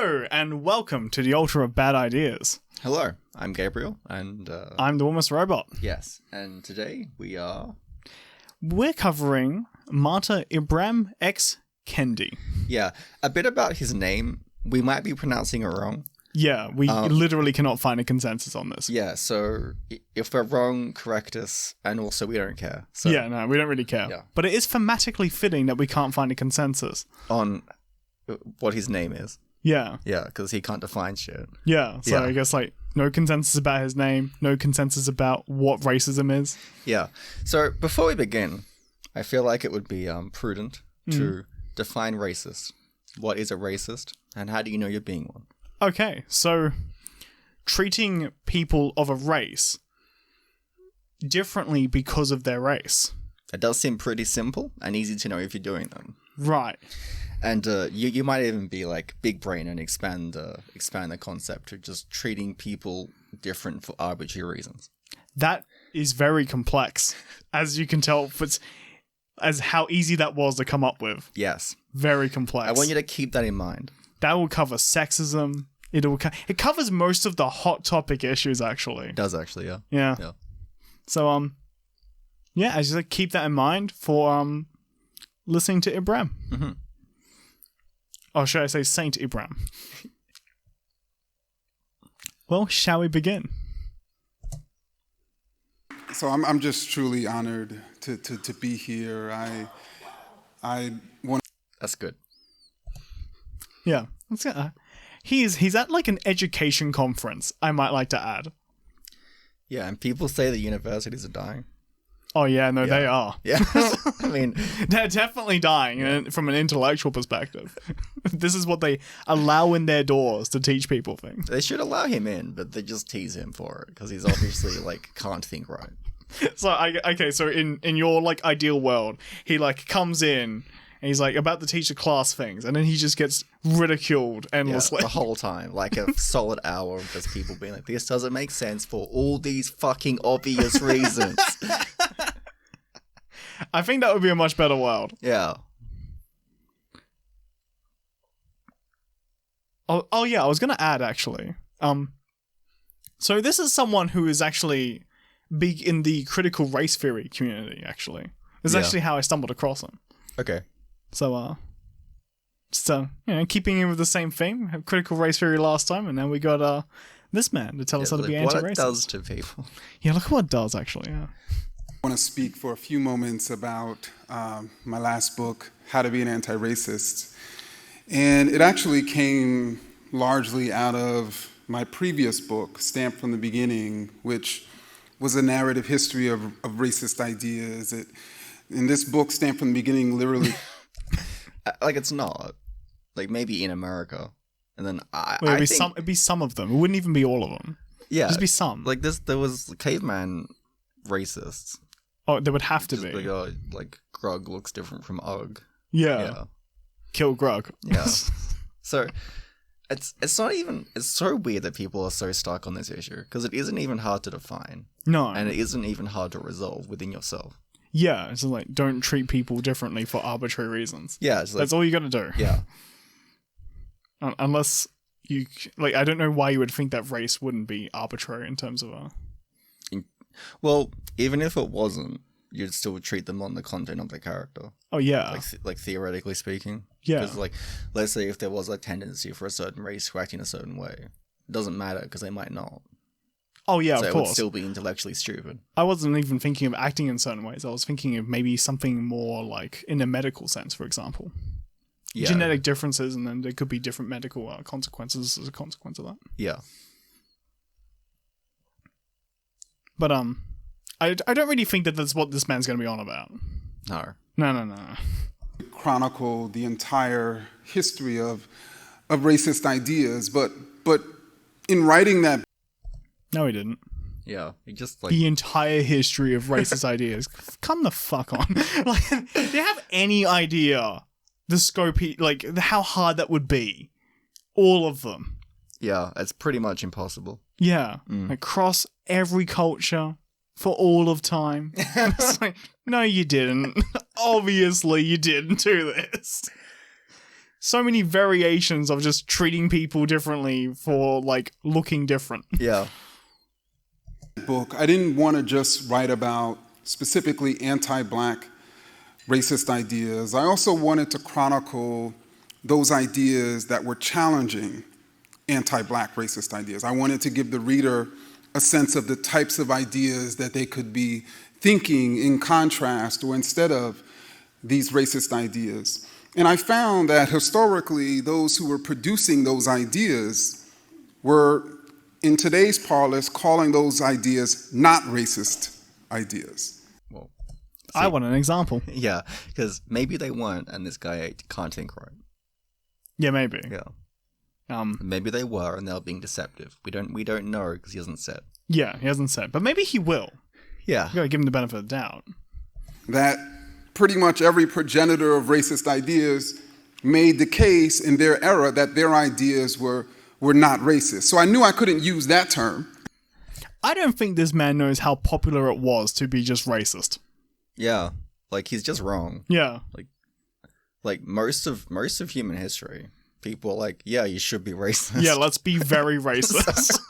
Hello, and welcome to the Altar of Bad Ideas. Hello, I'm Gabriel, and I'm the Almost Robot. yes, and today We're covering Martyr Ibram X Kendi. Yeah, a bit about his name. We might be pronouncing it wrong. Yeah, we literally cannot find a consensus on this. Yeah, so if we're wrong, correct us, and also we don't care. So Yeah, no, we don't really care. Yeah. But it is thematically fitting that we can't find a consensus. on what his name is. Yeah, Yeah, because he can't define shit. yeah. So Yeah. I guess, no consensus about his name, no consensus about what racism is. Yeah, so before we begin, I feel like it would be prudent to define racist. What is a racist, and how do you know you're being one? Okay, so treating people of a race differently because of their race. It does seem pretty simple and easy to know if you're doing them. Right. And you might even be like big brain and expand the concept to just treating people different for arbitrary reasons. That is very complex, as you can tell, as how easy that was to come up with. Yes. Very complex. I want you to keep that in mind. That will cover sexism. It covers most of the hot topic issues, actually. It does actually, yeah. Yeah. So, I just keep that in mind for listening to Ibram. Mm-hmm. Or should I say Saint Ibram? Well, shall we begin? So I'm just truly honored to be here. I want. That's good. Yeah. He's at an education conference, I might like to add. Yeah, and people say that universities are dying. Oh yeah, no, they are. Yeah. I mean, They're definitely dying from an intellectual perspective. This is what they allow in their doors to teach people things. they should allow him in, but they just tease him for it because he's obviously can't think right. So in your ideal world, he comes in and he's about to teach the class things, and then he just gets ridiculed endlessly. Yeah, the whole time, a solid hour of just people being like, "This doesn't make sense for all these fucking obvious reasons." I think that would be a much better world. Yeah. Oh yeah, I was gonna add actually. So this is someone who is actually big in the critical race theory community. Actually, this is actually how I stumbled across him. Okay. So keeping in with the same theme, had critical race theory last time, and now we got this man to tell us how to be anti-racist. What it does to people. Yeah, look at what it does actually. Yeah. I want to speak for a few moments about my last book, How to Be an Anti-Racist. And it actually came largely out of my previous book, Stamped from the Beginning, which was a narrative history of racist ideas. In this book, Stamped from the Beginning, literally... it's not. Maybe in America. And then it'd be some of them. It wouldn't even be all of them. Yeah. It'd be some. There was caveman racists. Oh, there would have to Just be. Grug looks different from Ugg. Yeah. Kill Grug. Yeah. So it's not even, it's so weird that people are so stuck on this issue because it isn't even hard to define. No. And it isn't even hard to resolve within yourself. Yeah, it's don't treat people differently for arbitrary reasons. Yeah. That's all you gotta do. Yeah. Unless you, I don't know why you would think that race wouldn't be arbitrary in terms of Well, even if it wasn't, you'd still treat them on the content of the character. Oh, yeah. Theoretically speaking. Yeah. Because, let's say if there was a tendency for a certain race to act in a certain way, it doesn't matter because they might not. Oh, yeah, so of it course. would still be intellectually stupid. I wasn't even thinking of acting in certain ways. I was thinking of maybe something more in a medical sense, for example. Yeah. Genetic differences, and then there could be different medical consequences as a consequence of that. Yeah. But, I don't really think that that's what this man's going to be on about. No. No. Chronicle the entire history of racist ideas, but in writing that... No, he didn't. Yeah, he just the entire history of racist ideas. Come the fuck on. Do you have any idea the scope, how hard that would be? All of them. Yeah, it's pretty much impossible. Yeah, across every culture for all of time. It's no, you didn't. Obviously, you didn't do this. so many variations of just treating people differently for like looking different. Yeah. Book, I didn't want to just write about specifically anti-Black racist ideas. I also wanted to chronicle those ideas that were challenging anti-Black racist ideas. I wanted to give the reader a sense of the types of ideas that they could be thinking in contrast or instead of these racist ideas. And I found that historically, those who were producing those ideas were, in today's parlance, calling those ideas not racist ideas. Well, I want an example. yeah, because maybe they weren't, and this guy can't think right. Yeah, maybe. Yeah. Maybe they were, and they were being deceptive. We don't know because he hasn't said. Yeah, he hasn't said, but maybe he will. Yeah. You gotta give him the benefit of the doubt. That pretty much every progenitor of racist ideas made the case in their era that their ideas were not racist. So I knew I couldn't use that term. I don't think this man knows how popular it was to be just racist. Yeah. Like, he's just wrong. Yeah. Like most of human history, people are like, yeah, you should be racist. Yeah, let's be very racist.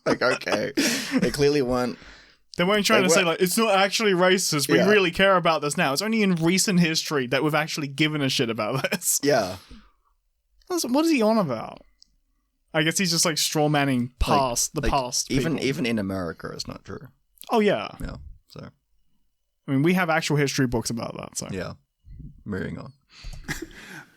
Like, okay. They clearly weren't. They weren't trying to say, like, it's not actually racist. We really care about this now. It's only in recent history that we've actually given a shit about this. Yeah. What is he on about? I guess he's just, like, straw-manning past Even people. in America, it's not true. Oh, yeah. Yeah, so. I mean, we have actual history books about that, so. Yeah. Moving on.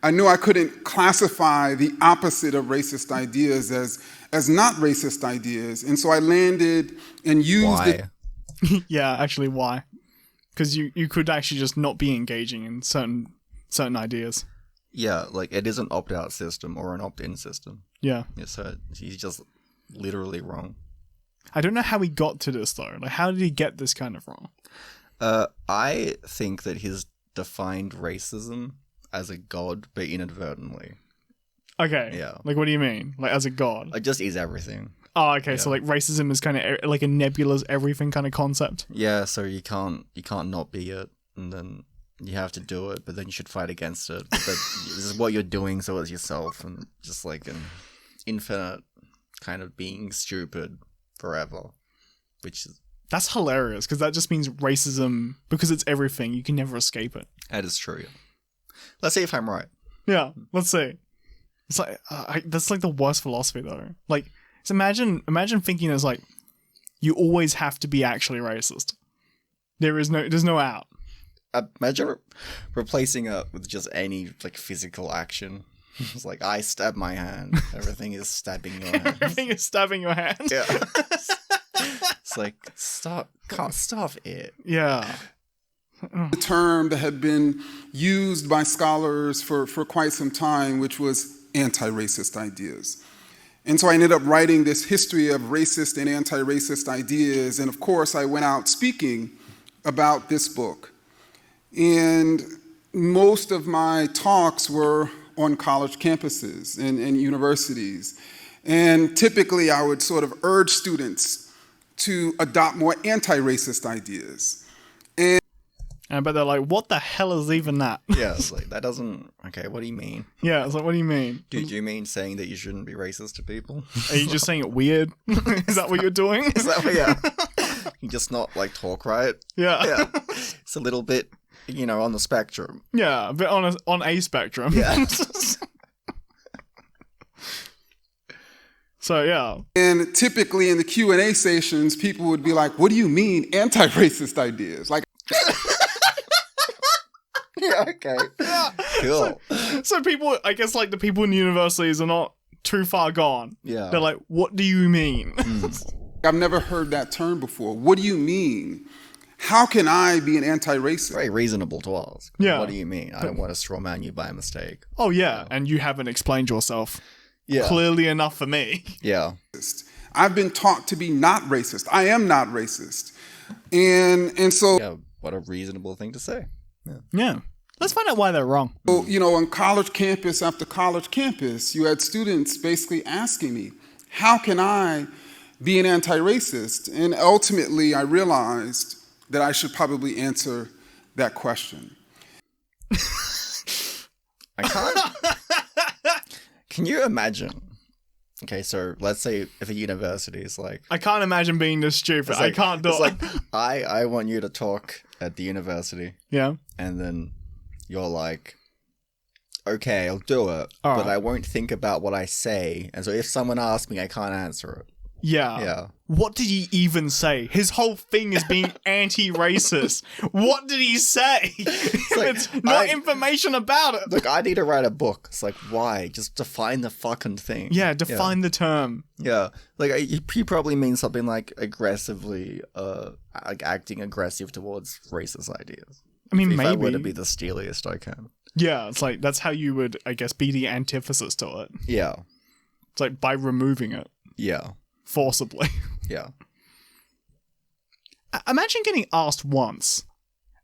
I knew I couldn't classify the opposite of racist ideas as not racist ideas. And so I landed and used Why? Yeah, actually, why? Because you could actually just not be engaging in certain ideas. Yeah, like, it is an opt-out system or an opt-in system. Yeah. Yeah, so he's just literally wrong. I don't know how he got to this, though. Like, how did he get this kind of wrong? I think that he's defined racism as a god, but inadvertently. Okay. Yeah. Like, what do you mean? Like, as a god? Like, just is everything. Oh, okay. So, like, racism is kind of like a nebulous everything kind of concept. Yeah, so you can't not be it, and then you have to do it, but then you should fight against it. But this is what you're doing, so it's yourself, and just like an infinite kind of being stupid forever, which is... That's hilarious, because that just means racism, because it's everything, you can never escape it. That is true, yeah. Let's see if I'm right. Yeah, let's see. It's like, that's like the worst philosophy, though. Like, so imagine thinking it's like, you always have to be actually racist. There's no out. Imagine replacing it with just any, like, physical action. It's like, I stab my hand. Everything is stabbing your hand. Everything is stabbing your hand. Yeah. It's like, can't stop it. Yeah. the term that had been used by scholars for quite some time, which was anti-racist ideas. And so I ended up writing this history of racist and anti-racist ideas. And of course, I went out speaking about this book. And most of my talks were on college campuses and universities. And typically, I would sort of urge students to adopt more anti-racist ideas. But they're like, what the hell is even that? Yeah, it's like, that doesn't... Okay, what do you mean? Yeah, it's like, what do you mean? Do you mean saying that you shouldn't be racist to people? Are you just saying it weird? Is that what you're doing? Is that what, yeah. You just not, like, talk right? Yeah. Yeah. It's a little bit, on the spectrum. Yeah, a bit on a spectrum. Yeah. So, yeah. And typically in the Q&A sessions, people would be like, what do you mean anti-racist ideas? Like... Yeah, okay. Yeah. Cool. So people, I guess, like, the people in universities are not too far gone. Yeah. They're like, what do you mean? I've never heard that term before. What do you mean? How can I be an anti-racist? Very reasonable to ask. Yeah. What do you mean? I don't want to straw man you by mistake. Oh, yeah. And you haven't explained yourself clearly enough for me. Yeah. I've been taught to be not racist. I am not racist. And so... Yeah, what a reasonable thing to say. Yeah. Let's find out why they're wrong. On college campus after college campus, you had students basically asking me, how can I be an anti-racist? And ultimately, I realized that I should probably answer that question. I can't... Can you imagine? Okay, so let's say if a university is like... I can't imagine being this stupid. It's I like- can't do it's it. like, I want you to talk at the university, yeah. and then you're like, okay, I'll do it, All but right. I won't think about what I say, and so if someone asks me, I can't answer it. Yeah. Yeah. What did he even say? His whole thing is being anti-racist. What did he say? It's not information about it. Look, I need to write a book. It's like, why? Just define the fucking thing. Yeah, define the term. Yeah, like he probably means something like aggressively, like acting aggressive towards racist ideas. I mean, If I were maybe. to be the steeliest I can. Yeah, it's like that's how you would, I guess, be the antithesis to it. Yeah, It's like by removing it yeah, forcibly. yeah. Imagine getting asked once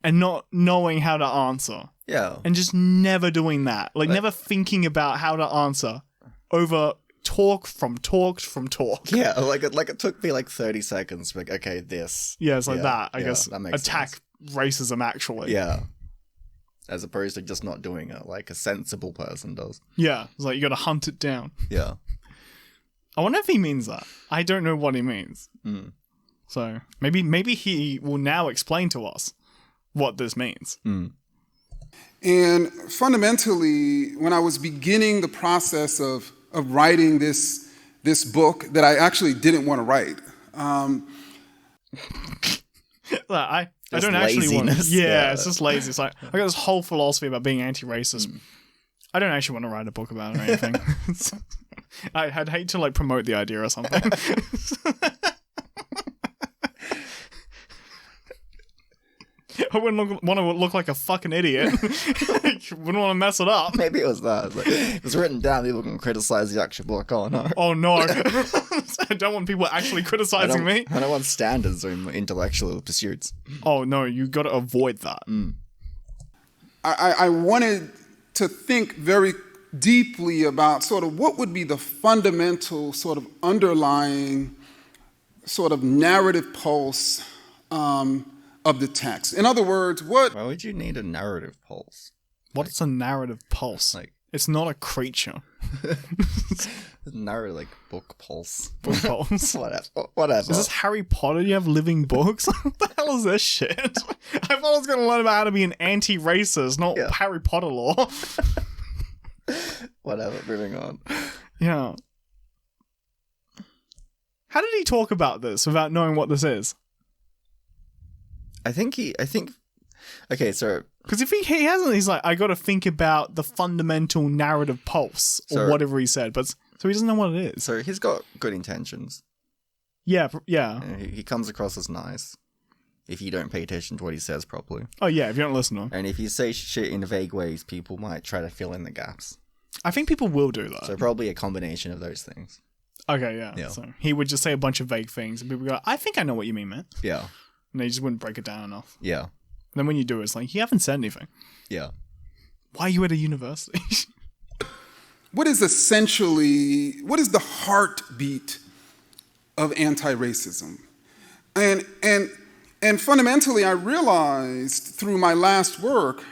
and not knowing how to answer Yeah. and just never doing that. Like never thinking about how to answer over talk. Yeah, like it took me like 30 seconds to be like, okay, this. Yeah, it's like Yeah, that. I yeah, guess that makes attack sense. racism actually. Yeah. As opposed to just not doing it like a sensible person does. Yeah, it's like you gotta hunt it down. Yeah. I wonder if he means that. I don't know what he means. Mm. So maybe he will now explain to us what this means. Mm. And fundamentally, when I was beginning the process of writing this book that I actually didn't want to write, I Just don't actually want to. laziness. Yeah, Yeah. it's just lazy. It's like I got this whole philosophy about being anti-racist. I don't actually want to write a book about it or anything. I'd hate to like promote the idea or something. I wouldn't want to look like a fucking idiot. Wouldn't want to mess it up. Maybe it was that. Like, it was written down, people can criticize the actual book. Oh no. Oh no! I don't want people actually criticizing me. I don't want standards or intellectual pursuits. Oh no! You got to avoid that. I wanted to think very deeply about sort of what would be the fundamental sort of underlying sort of narrative pulse of the text. In other words, what... Why would you need a narrative pulse? What's a narrative pulse? Like- It's not a creature. Narrative, like book pulse. Book pulse. Whatever. Is this Harry Potter? You have living books? What the hell is this shit? I thought I was going to learn about how to be an anti-racist, not Yeah. Harry Potter lore. Whatever, moving on. Yeah. How did he talk about this without knowing what this is? Okay, so Because if he hasn't, he's like, I got to think about the fundamental narrative pulse or So- whatever he said. But so he doesn't know what it is. so he's got good intentions. Yeah, yeah. And he comes across as nice if you don't pay attention to what he says properly. Oh yeah, if you don't listen to him. And if you say shit in vague ways, people might try to fill in the gaps. I think people will do that. So probably a combination of those things. Okay, yeah. Yeah. So he would just say a bunch of vague things and people go, I think I know what you mean, man. Yeah. And they just wouldn't break it down enough. Yeah. And then when you do, it's like, you haven't said anything. Yeah. Why are you at a university? what is the heartbeat of anti-racism? And fundamentally, I realized through my last work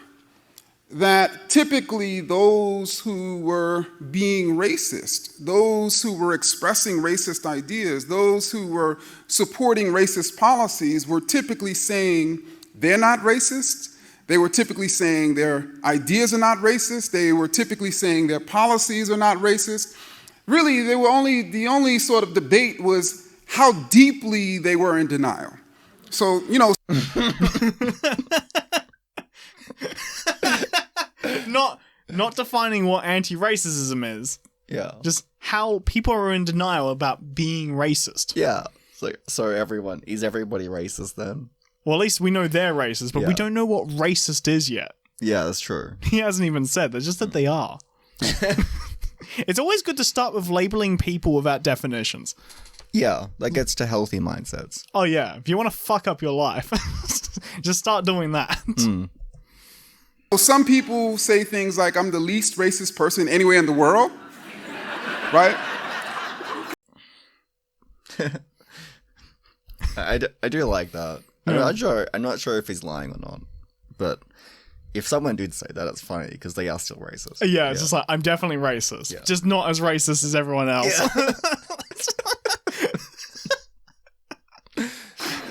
that typically those who were being racist, those who were expressing racist ideas, those who were supporting racist policies were typically saying they're not racist. They were typically saying their ideas are not racist. They were typically saying their policies are not racist. Really, the only sort of debate was how deeply they were in denial. So, not defining what anti-racism is. Yeah. Just how people are in denial about being racist. Yeah. So is everybody racist then? Well, at least we know they're racist, but we Yeah. don't know what racist is yet. Yeah, that's true. He hasn't even said. That's just that they are. It's always good to start with labeling people without definitions. Yeah, that gets to healthy mindsets. Oh yeah, if you want to fuck up your life, just start doing that. Well, some people say things like, I'm the least racist person anywhere in the world, right? I do like that. I'm not sure if he's lying or not, but if someone did say that, it's funny because they are still racist. Yeah, it's just like, I'm definitely racist. Yeah. Just not as racist as everyone else.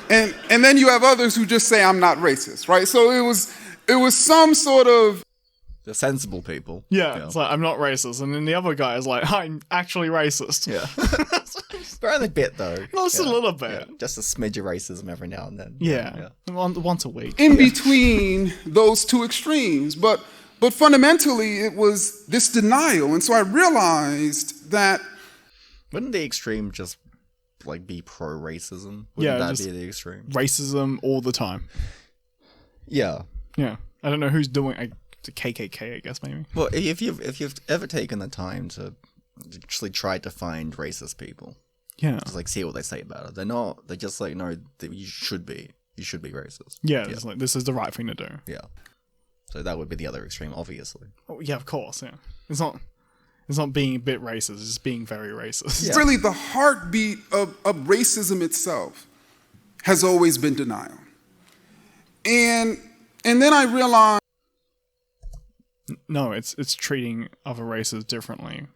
And then you have others who just say I'm not racist, right? So it was some sort of The sensible people. Yeah, it's like, I'm not racist. And then the other guy is like, I'm actually racist. Yeah. But only a bit, though. Just a little bit. Yeah. Just a smidge of racism every now and then. Yeah. Once a week. in between those two extremes. But fundamentally, it was this denial. And so I realized that Wouldn't the extreme just like be pro-racism? Wouldn't Yeah, that just- be the extreme? Racism all the time. Yeah. Yeah. I don't know who's doing the KKK, I guess, maybe. Well, if you've ever taken the time to actually try to find racist people, Yeah. just like see what they say about it, they're just like, no, you should be racist. Yeah, it's like, this is the right thing to do. Yeah. So that would be the other extreme, obviously. Oh, yeah, of course, yeah. It's not being a bit racist, it's just being very racist. Yeah. really the heartbeat of racism itself has always been denial. And then I realized No, it's treating other races differently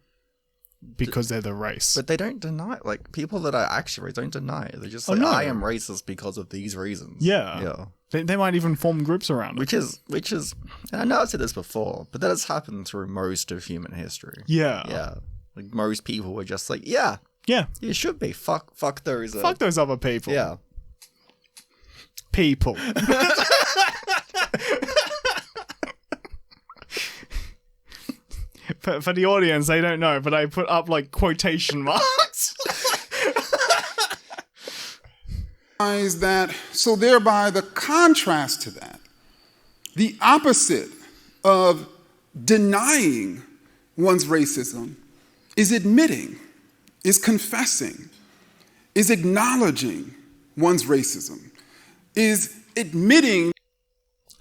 because they're the race. But they don't deny it. Like, people that are actually racist don't deny it. They're just Oh, like, no. I am racist because of these reasons. Yeah. Yeah. They might even form groups around it. Which is, and I know I've said this before, but that has happened through most of human history. Yeah. Yeah. Like, most people were just like, yeah, Yeah. you should be. Fuck those. Fuck those other people. Yeah. People. For the audience, they don't know, but I put up like quotation marks. that, so thereby the contrast to that, the opposite of denying one's racism is admitting, is confessing, is acknowledging one's racism, is admitting.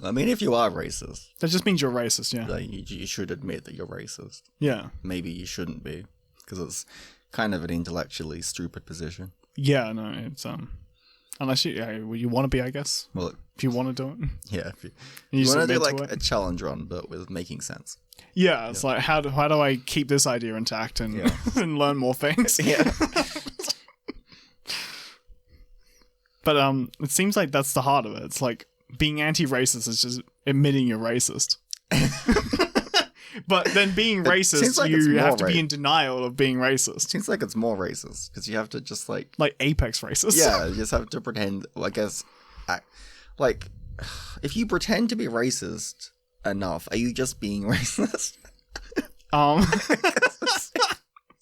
I mean, if you are racist, That just means you're racist, yeah. like, you should admit that you're racist. Yeah. Maybe you shouldn't be, because it's kind of an intellectually stupid position. Yeah, no, it's unless you want to be, I guess. Well, If you want to do it. yeah. If you You want to do submit like to it. a challenge run, but with making sense. Yeah, it's like how do I keep this idea intact and Yeah. and learn more things? Yeah. But it seems like that's the heart of it. It's like being anti-racist is just admitting you're racist. But then being racist, seems like it's you have more to be in denial of being racist. Seems like it's more racist because you have to just like, Like apex racist. yeah, you just have to pretend. I guess, like, if you pretend to be racist enough, are you just being racist?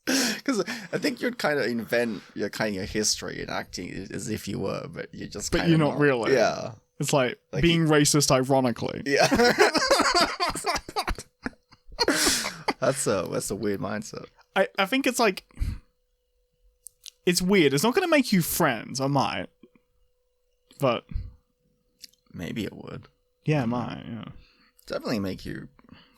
Because I think you'd kind of invent your kind of history and acting as if you were, but you're just. But kinda you're not really. Yeah. It's like Like being racist ironically. Yeah. That's a weird mindset. I think it's like it's weird. It's not going to make you friends. I might, but Maybe it would. yeah, it might. Yeah, Definitely make you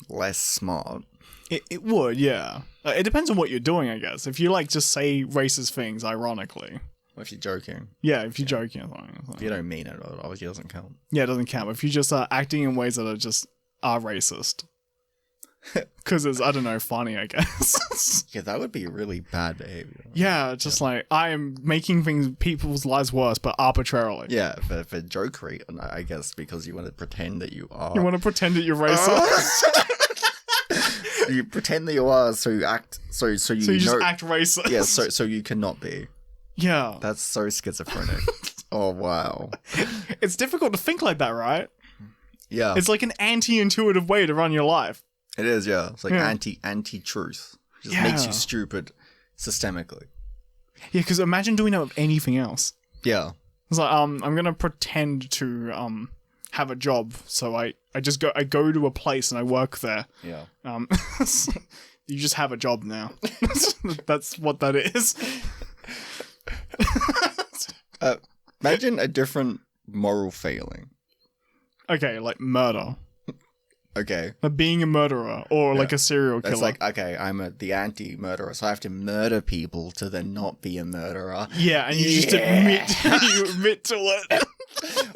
less smart. it would. Yeah, it depends on what you're doing, I guess. If you like just say racist things ironically, If you're joking. yeah. If you're joking, it's like- If you don't mean it, obviously it doesn't count. yeah, it doesn't count. But if you just are acting in ways that are racist, because it's, I don't know, funny, I guess. Yeah, that would be really bad behavior. Yeah, just like I am making people's lives worse, but arbitrarily. Yeah, for jokery, and I guess because you want to pretend that you are. You want to pretend that you're racist, You pretend that you are, so you act. So you so you just act racist. Yeah, so you cannot be. Yeah. That's so schizophrenic. Oh wow. It's difficult to think like that, right? Yeah, It's like an anti-intuitive way to run your life. it is. Yeah, it's like Yeah. anti-truth. It just Yeah. makes you stupid systemically. Yeah, because imagine doing that with anything else. Yeah. It's like, I'm gonna pretend to have a job, so I go to a place and I work there. Yeah. You just have a job now. That's what that is. Imagine a different moral failing. Okay, like murder. Okay. Like being a murderer or like a serial killer. It's like, okay, I'm the anti-murderer, so I have to murder people to then not be a murderer. yeah, and you just admit to it.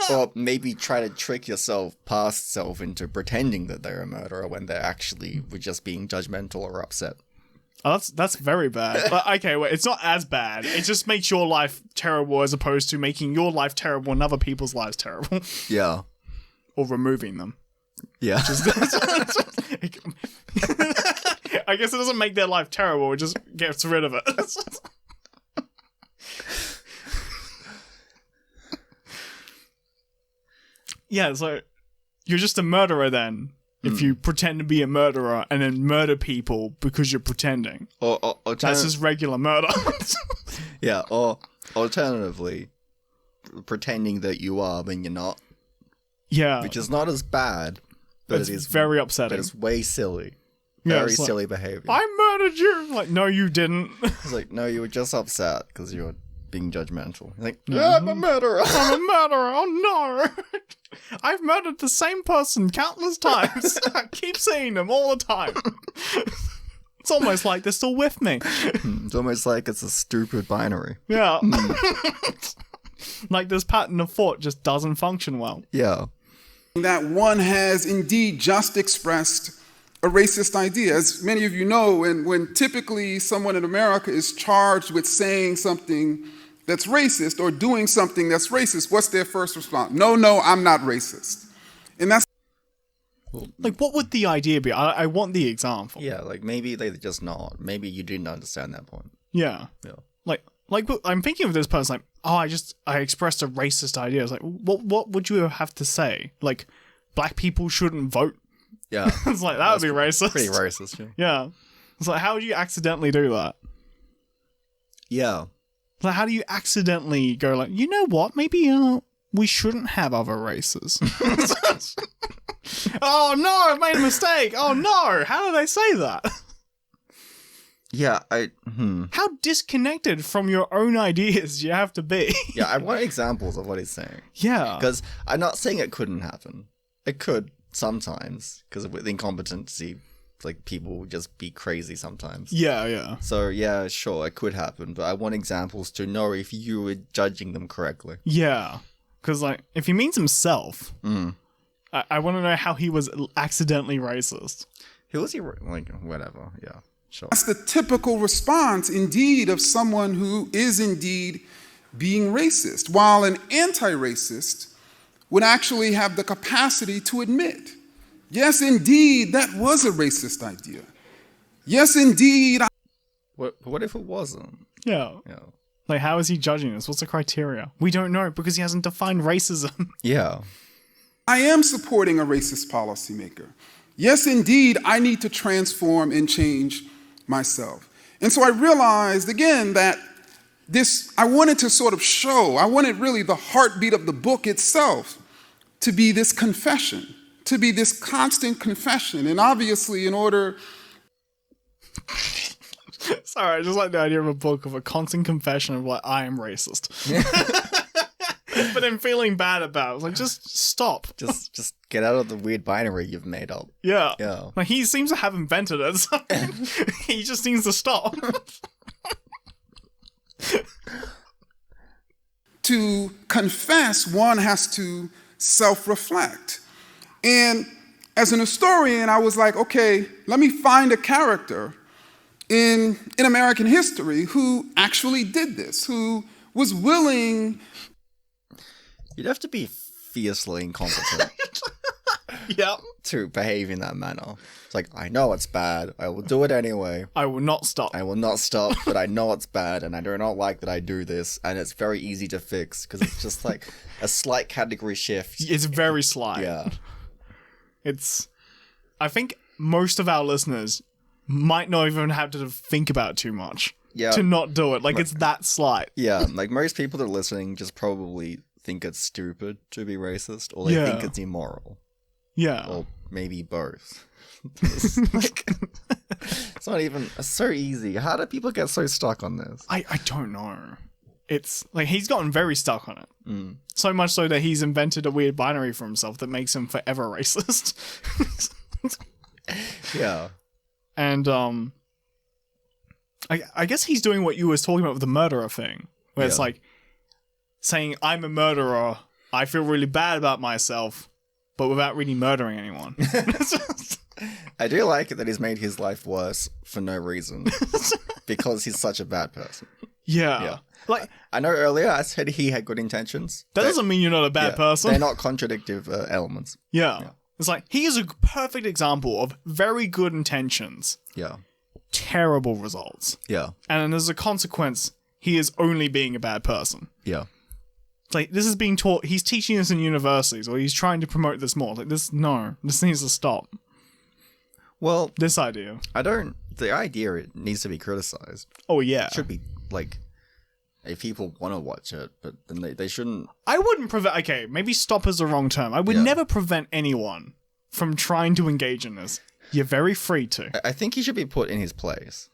Or maybe try to trick yourself, past self, into pretending that they're a murderer when they're actually were just being judgmental or upset. Oh, that's very bad. But, okay, wait, it's not as bad. It just makes your life terrible as opposed to making your life terrible and other people's lives terrible. Yeah. Or removing them. Yeah. I guess it doesn't make their life terrible, it just gets rid of it. Yeah, so you're just a murderer then, if you pretend to be a murderer and then murder people because you're pretending. Or That's just regular murder. yeah, or alternatively, pretending that you are when you're not. Yeah. Which is not as bad, but it's it is very upsetting. But it's way silly. Yeah, Very it's like, silly behavior. I murdered you! Like, no, you didn't. It's like, no, you were just upset because you were being judgmental. Like, I'm a murderer. I'm a murderer. Oh no. I've murdered the same person countless times. I keep seeing them all the time. It's almost like they're still with me. It's almost like it's a stupid binary. Yeah. Like this pattern of thought just doesn't function well. Yeah. That one has indeed just expressed a racist idea. As many of you know, when typically someone in America is charged with saying something that's racist or doing something that's racist, what's their first response? No, I'm not racist. And that's... Like, what would the idea be? I want the example. Yeah, like maybe they just not. Maybe you didn't understand that point. Yeah. Yeah. Like I'm thinking of this person like, I expressed a racist idea. It's like, what would you have to say? Like, black people shouldn't vote? Yeah. It's like, that would be racist. Pretty racist, yeah. Yeah. It's like, how would you accidentally do that? Yeah. Like, how do you accidentally go like, you know what? Maybe we shouldn't have other races. Oh no, I've made a mistake. Oh no, how do they say that? Yeah, How disconnected from your own ideas do you have to be? Yeah, I want examples of what he's saying. Yeah. Because I'm not saying it couldn't happen. It could sometimes, because with incompetency, like, people just be crazy sometimes. Yeah. So, yeah, sure, it could happen, but I want examples to know if you were judging them correctly. Yeah. Because, like, if he means himself, I want to know how he was accidentally racist. Who was he, like, whatever, yeah, sure. That's the typical response, indeed, of someone who is indeed being racist, while an anti-racist would actually have the capacity to admit, yes, indeed, that was a racist idea. Yes, indeed. What if it wasn't? Yeah. Yeah. Like, how is he judging this? What's the criteria? We don't know because he hasn't defined racism. Yeah. I am supporting a racist policymaker. Yes, indeed, I need to transform and change myself. And so I realized, again, that I wanted to sort of show, I wanted really the heartbeat of the book itself to be this confession, to be this constant confession. And obviously, in order... Sorry, I just like the idea of a book of a constant confession of like, I am racist. But then feeling bad about it. It's like, just stop. Just get out of the weird binary you've made up. Yeah. Yeah. Like, he seems to have invented it. So he just needs to stop. To confess, one has to self-reflect. And as an historian, I was like, okay, let me find a character in American history who actually did this, who was willing... You'd have to be fiercely incompetent Yep. to behave in that manner. It's like, I know it's bad, I will do it anyway. I will not stop. I will not stop, but I know it's bad, and I do not like that I do this, and it's very easy to fix, because it's just like a slight category shift. It's very slight. Yeah. I think most of our listeners might not even have to think about it too much to not do it. Like, it's that slight. Yeah, like most people that are listening just probably think it's stupid to be racist, or they think it's immoral. Yeah. Or maybe both. It's not even... It's so easy. How do people get so stuck on this? I don't know. It's like he's gotten very stuck on it. So much so that he's invented a weird binary for himself that makes him forever racist. Yeah. And I guess he's doing what you was talking about with the murderer thing, where it's like saying I'm a murderer I feel really bad about myself, but without really murdering anyone. I do like it that he's made his life worse for no reason. Because he's such a bad person. Yeah. Like, I know earlier I said he had good intentions. that doesn't mean you're not a bad person. They're not contradictive elements. Yeah. It's like, he is a perfect example of very good intentions. Yeah. Terrible results. Yeah. And as a consequence, he is only being a bad person. Yeah. It's like, this is being taught, he's teaching this in universities, or he's trying to promote this more. Like, this needs to stop. Well, This idea. the idea it needs to be criticized. Oh, yeah. It should be, like, if people want to watch it, but then they shouldn't. I wouldn't prevent, okay, maybe stop is the wrong term. I would never prevent anyone from trying to engage in this. You're very free to. I think he should be put in his place.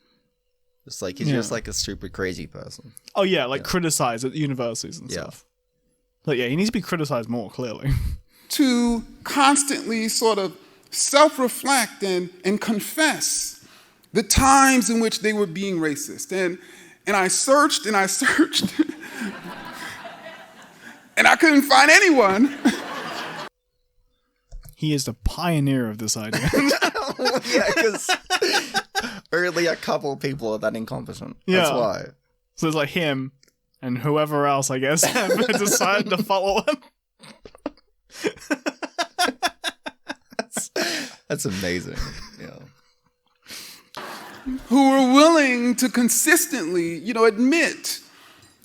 It's like, he's just like a stupid, crazy person. Oh, yeah, like criticize at universities and stuff. Like, yeah, he needs to be criticized more, clearly. To constantly sort of self-reflect and confess the times in which they were being racist. And I searched and I searched, and I couldn't find anyone. He is the pioneer of this idea. Yeah, because only a couple people are that incompetent. That's Yeah. why. So it's like him and whoever else, I guess, have decided to follow him. That's amazing. Yeah. Who were willing to consistently, admit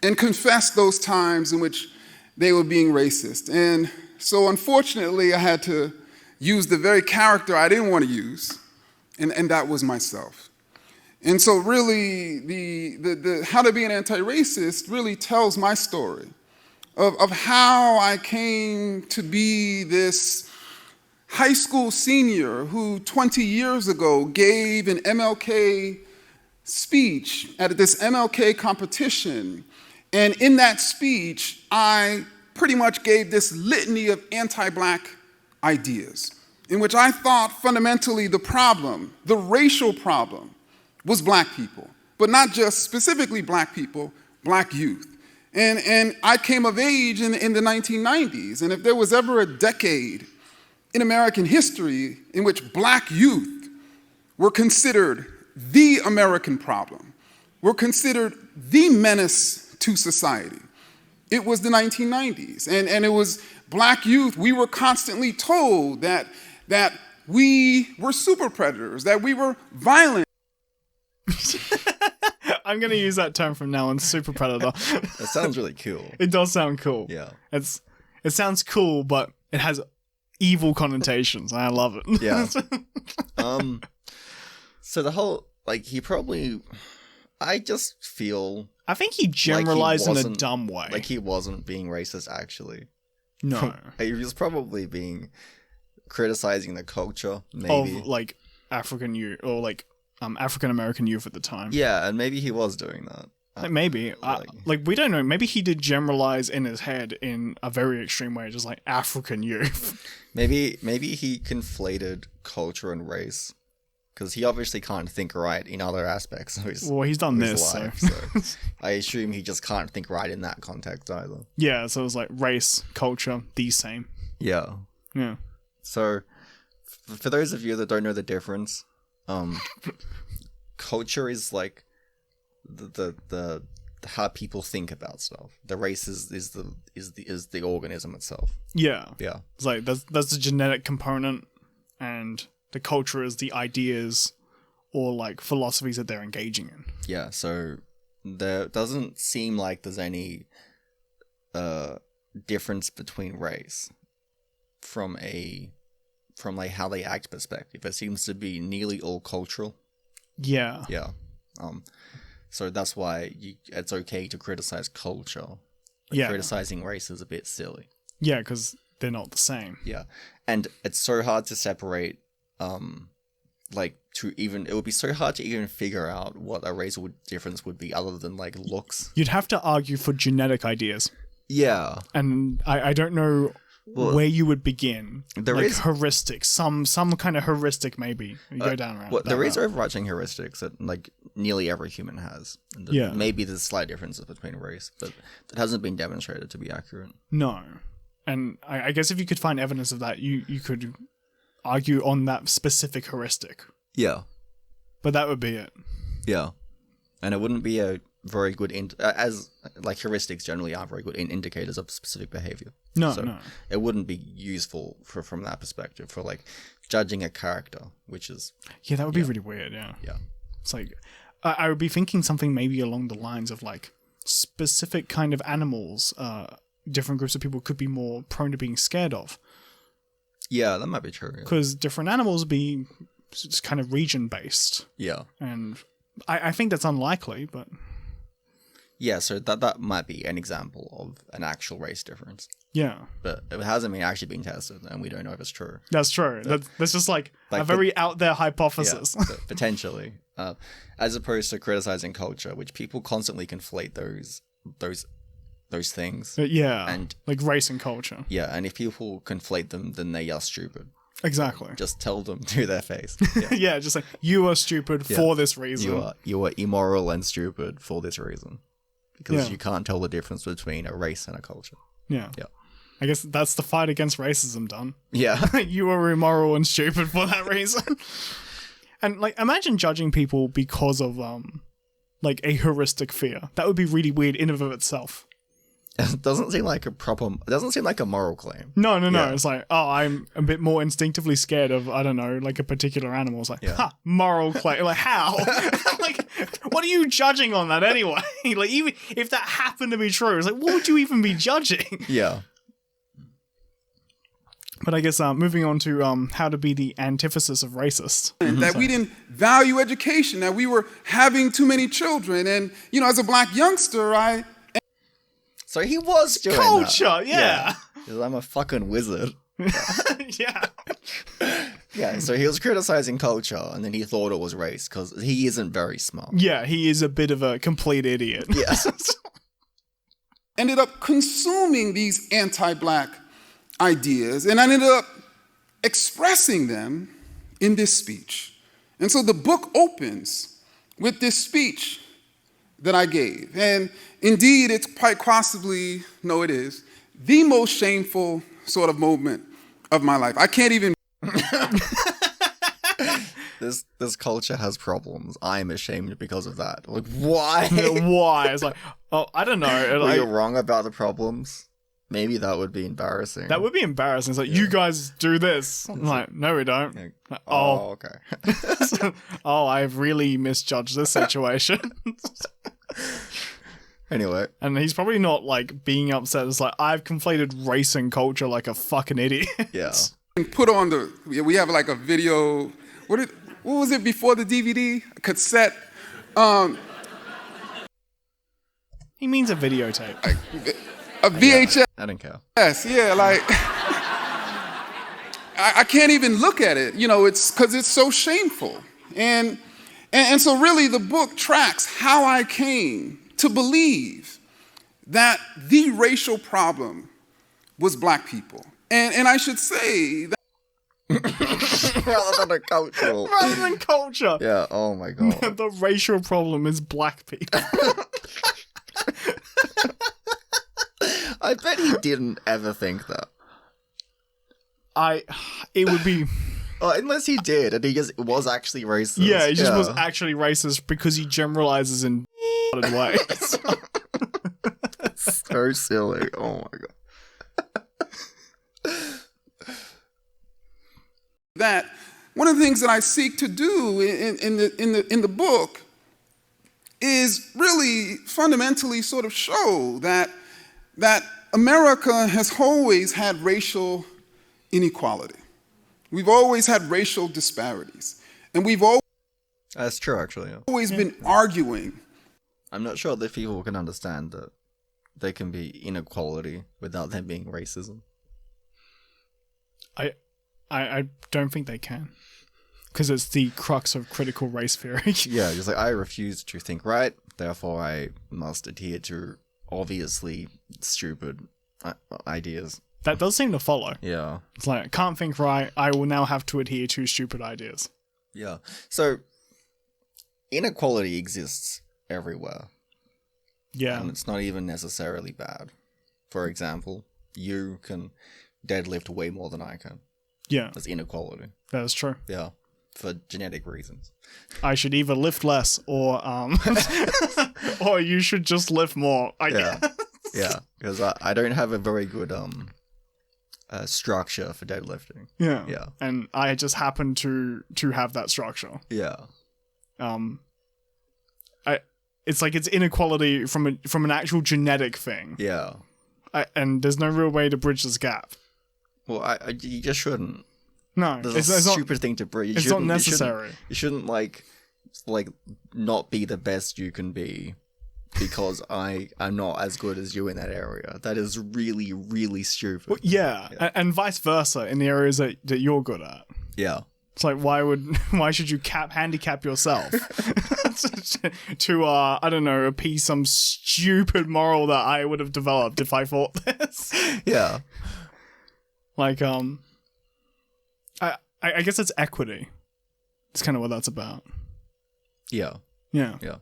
and confess those times in which they were being racist. And so unfortunately, I had to use the very character I didn't want to use, and that was myself. And so really, the How to Be an Anti-Racist really tells my story of how I came to be this high school senior who 20 years ago gave an MLK speech at this MLK competition. And in that speech, I pretty much gave this litany of anti-Black ideas in which I thought fundamentally the problem, the racial problem, was Black people, but not just specifically Black people, Black youth. And I came of age in the 1990s, and if there was ever a decade in American history in which Black youth were considered the American problem, were considered the menace to society, it was the 1990s. And it was Black youth, we were constantly told that we were super predators, that we were violent. I'm going to use that term from now on, super predator. That sounds really cool. It does sound cool. Yeah. It sounds cool, but it has evil connotations. I love it. Yeah. So the whole, I just feel I think he generalized in a wasn't- dumb way. like he wasn't being racist actually. No. He was probably being criticizing the culture, maybe. Of like African youth or like African American youth at the time. Yeah, and maybe he was doing that. Like maybe. We don't know. Maybe he did generalize in his head in a very extreme way, just like African youth. Maybe he conflated culture and race. Because he obviously can't think right in other aspects of his Well, he's done his this, life, so. so I assume he just can't think right in that context either. Yeah, so it was like race, culture, the same. Yeah. Yeah. So, for those of you that don't know the difference, culture is like the how people think about stuff. The race is the organism itself. Yeah. Yeah. It's like that's the genetic component, and the culture is the ideas or like philosophies that they're engaging in. Yeah. So there doesn't seem like there's any difference between race from like how they act perspective. It seems to be nearly all cultural. Yeah. Yeah. So that's why it's okay to criticize culture. But Yeah. criticizing race is a bit silly. Yeah, because they're not the same. Yeah. And it's so hard to separate, it would be so hard to even figure out what a racial difference would be other than like looks. You'd have to argue for genetic ideas. Yeah. And I don't know where you would begin. There is heuristics, some kind of heuristic maybe. You go down around. Well, there is overarching heuristics that like nearly every human has. And Yeah. Maybe there's slight differences between race, but that hasn't been demonstrated to be accurate. No. And I guess if you could find evidence of that, you could argue on that specific heuristic. Yeah. But that would be it. Yeah. And it wouldn't be a very good, as like heuristics generally are very good indicators of specific behavior. No, so no. It wouldn't be useful from that perspective for like judging a character, which is... Yeah, that would be really weird, yeah. Yeah. It's like, I would be thinking something maybe along the lines of like specific kind of animals, different groups of people could be more prone to being scared of. Yeah, that might be true. Because different animals be just kind of region-based. Yeah. And I think that's unlikely, but... Yeah, so that might be an example of an actual race difference. Yeah. But it hasn't actually been tested, and we don't know if it's true. That's true. That's just like a very out there hypothesis. Yeah, potentially. As opposed to criticizing culture, which people constantly conflate those things. Yeah, and like race and culture. Yeah, and if people conflate them, then they are stupid. Exactly. Just tell them to their face. Yeah, yeah, just like, you are stupid for this reason. You are immoral and stupid for this reason. Because you can't tell the difference between a race and a culture. Yeah. Yeah. I guess that's the fight against racism done. Yeah. You are immoral and stupid for that reason. And like, imagine judging people because of like a heuristic fear. That would be really weird in and of itself. It doesn't seem like a moral claim. No. Yeah. It's like, oh, I'm a bit more instinctively scared of, I don't know, like a particular animal. It's like, moral claim. Like, how? Like, what are you judging on that anyway? Like, even if that happened to be true, it's like, what would you even be judging? Yeah. But I guess moving on to how to be the antithesis of racist. That we didn't value education, that we were having too many children. And, you know, as a black youngster, So he was doing culture, that. yeah. 'Cause I'm a fucking wizard. Yeah. Yeah, so he was criticizing culture, and then he thought it was race, because he isn't very smart. Yeah, he is a bit of a complete idiot. Yes. ended up consuming these anti-black ideas, and I ended up expressing them in this speech. And so the book opens with this speech that I gave. And indeed, it's quite possibly, no, it is, the most shameful sort of moment of my life. I can't even... This culture has problems. I'm ashamed because of that. Like, why? Why? It's like, oh, I don't know. Were you wrong about the problems? Maybe that would be embarrassing. That would be embarrassing. It's like, you guys do this. I'm like, no, we don't. Like, okay. Oh, I've really misjudged this situation. Anyway. And he's probably not, like, being upset. It's like, I've conflated race and culture like a fucking idiot. Yeah. Put on the... We have, like, a video... What was it before the DVD? A cassette? He means a videotape. A VHS. I don't care. Yes, yeah, like... I can't even look at it, you know, it's because it's so shameful. And so really the book tracks how I came to believe that the racial problem was black people. And I should say that... Rather than a cultural. Rather than culture. Yeah, oh my god. The racial problem is black people. I bet he didn't ever think that. It would be... Oh, unless he did, and he just was actually racist. Yeah, he just was actually racist because he generalizes in ways. So silly. Oh my god. That one of the things that I seek to do in the book is really fundamentally sort of show that America has always had racial inequality. We've always had racial disparities, and we've That's true, actually. Yeah. always been arguing. I'm not sure that people can understand that there can be inequality without there being racism. I don't think they can. Because it's the crux of critical race theory. Yeah, just like, I refuse to think right, therefore I must adhere to obviously stupid ideas. That does seem to follow. Yeah. It's like, I can't think right, I will now have to adhere to stupid ideas. Yeah. So, inequality exists everywhere. Yeah. And it's not even necessarily bad. For example, you can deadlift way more than I can. Yeah, That's inequality. that is true. Yeah, for genetic reasons. I should either lift less or or you should just lift more. I Yeah, guess. yeah, because I don't have a very good structure for deadlifting. Yeah. Yeah. And I just happen to have that structure. Yeah, It's like it's inequality from an actual genetic thing. yeah. And there's no real way to bridge this gap. Well, you just shouldn't. No, There's a stupid thing to bridge. It's not necessary. You shouldn't like not be the best you can be because I'm not as good as you in that area. That is really, really stupid. Well, yeah. And vice versa in the areas that you're good at. Yeah. It's like why should you handicap yourself to I don't know, appease some stupid moral that I would have developed if I thought this. Yeah. Like I guess it's equity. It's kind of what that's about. Yeah. Yeah. Yeah.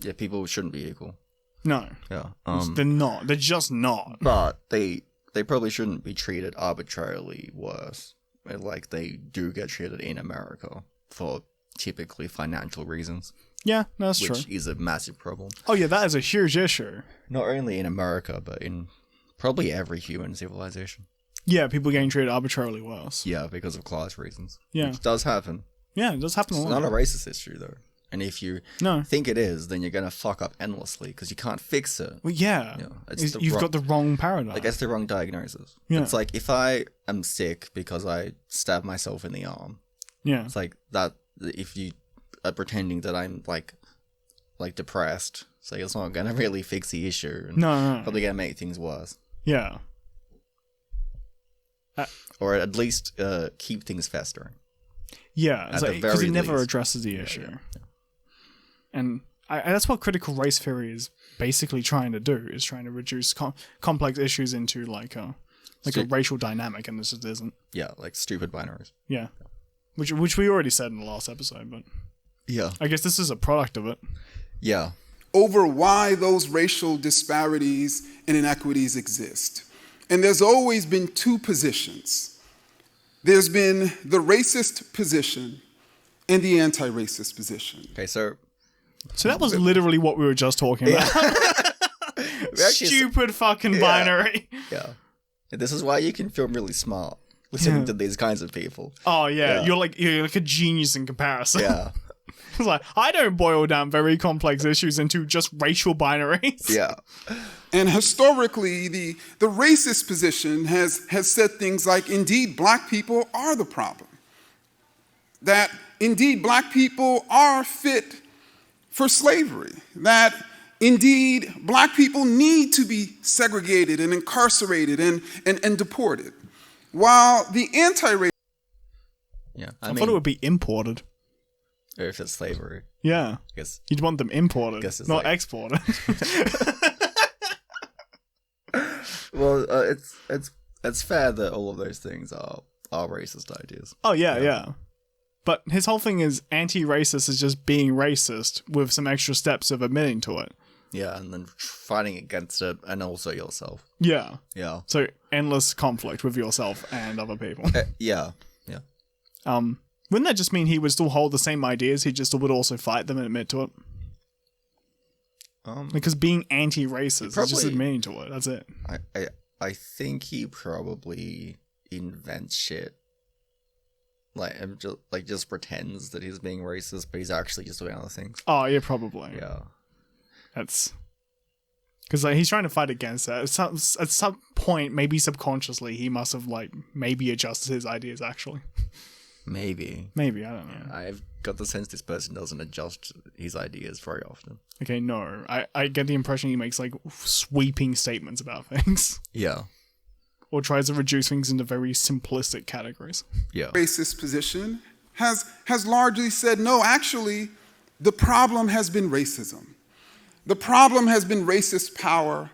Yeah, people shouldn't be equal. No. Yeah. They're not. They're just not. But they probably shouldn't be treated arbitrarily worse. Like they do get treated in America for typically financial reasons. Yeah, that's true. Which is a massive problem. Oh yeah, that is a huge issue. Not only in America, but in probably every human civilization. Yeah, people getting treated arbitrarily worse. Yeah, because of class reasons. Yeah. Which does happen. Yeah, it does happen a It's lot. not a racist issue, though. And if you think it is, then you're going to fuck up endlessly because you can't fix it. Well, yeah. You've got the wrong paradigm. I guess the wrong diagnosis. Yeah. It's like if I am sick because I stabbed myself in the arm, Yeah. it's like that. If you are pretending that I'm like depressed, so it's not going to really fix the issue. And No. probably going to make things worse. Yeah. Or at least keep things festering. Yeah, At the because very it never least. addresses the issue. And that's what critical race theory is basically trying to do, is trying to reduce complex issues into like a racial dynamic, and this just isn't. Yeah, like stupid binaries. Yeah. Which we already said in the last episode, but Yeah. I guess this is a product of it. Yeah. Over why those racial disparities and inequities exist. And there's always been two positions. There's been the racist position and the anti-racist position. Okay, so that was literally what we were just talking about. Stupid fucking binary. Yeah. This is why you can feel really smart listening to these kinds of people. Oh yeah, Yeah. you're like a genius in comparison. Yeah. It's like, I don't boil down very complex issues into just racial binaries. Yeah. And historically, the racist position has said things like, indeed, black people are the problem. That, indeed, black people are fit for slavery. That, indeed, black people need to be segregated and incarcerated and deported. While the anti-racist... Yeah. I thought it would be imported. Or if it's slavery. Yeah. I guess. You'd want them imported, Guess it's not like- exported. Well, it's fair that all of those things are racist ideas. Oh, yeah. But his whole thing is anti-racist is just being racist with some extra steps of admitting to it. Yeah, and then fighting against it, and also yourself. Yeah. Yeah. So endless conflict with yourself and other people. Yeah. Wouldn't that just mean he would still hold the same ideas, he just would also fight them and admit to it? Because being anti-racist is just probably- admitting to it, that's it. I think he probably invents shit. Just pretends that he's being racist, but he's actually just doing other things. Oh, yeah, probably. Yeah. That's... Because he's trying to fight against that. At some point, maybe subconsciously, he must have maybe adjusted his ideas, actually. Maybe. Maybe, I don't know. I've got the sense this person doesn't adjust his ideas very often. Okay, no. I get the impression he makes sweeping statements about things. Yeah. Or tries to reduce things into very simplistic categories. Yeah. racist position has largely said, no, actually, the problem has been racism. The problem has been racist power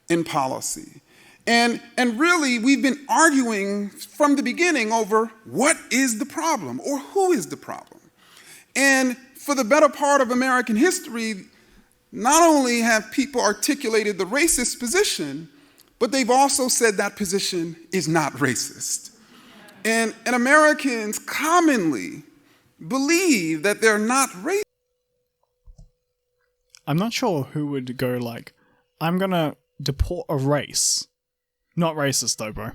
and policy. And really, we've been arguing from the beginning over what is the problem or who is the problem. And for the better part of American history, not only have people articulated the racist position, but they've also said that position is not racist. And Americans commonly believe that they're not racist. I'm not sure who would go like, I'm gonna deport a race. Not racist though, bro.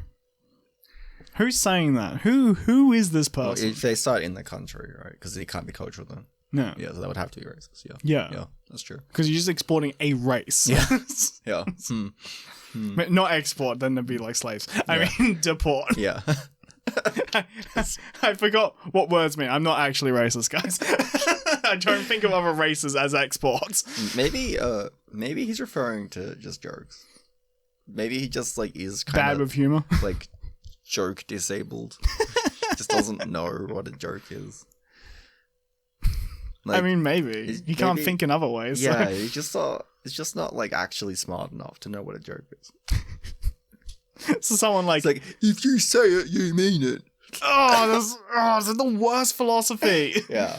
Who's saying that? Who is this Well, person? if they start in the country, right? Because it can't be cultural then. No. Yeah, so that would have to be racist. Yeah. Yeah. Yeah, that's true. Because you're just exporting a race. Yeah. Yeah. But not export, then they'd be like slaves. I mean, deport. Yeah. I forgot what words mean. I'm not actually racist, guys. I don't think of other races as exports. Maybe he's referring to just jokes. Maybe he just like is kind Bad of with humor. like joke disabled. Just doesn't know what a joke is. Like, I mean, maybe. He can't think in other ways. Yeah, So. it's just not like actually smart enough to know what a joke is. So someone like, It's like, if you say it, you mean it. this is the worst philosophy. Yeah.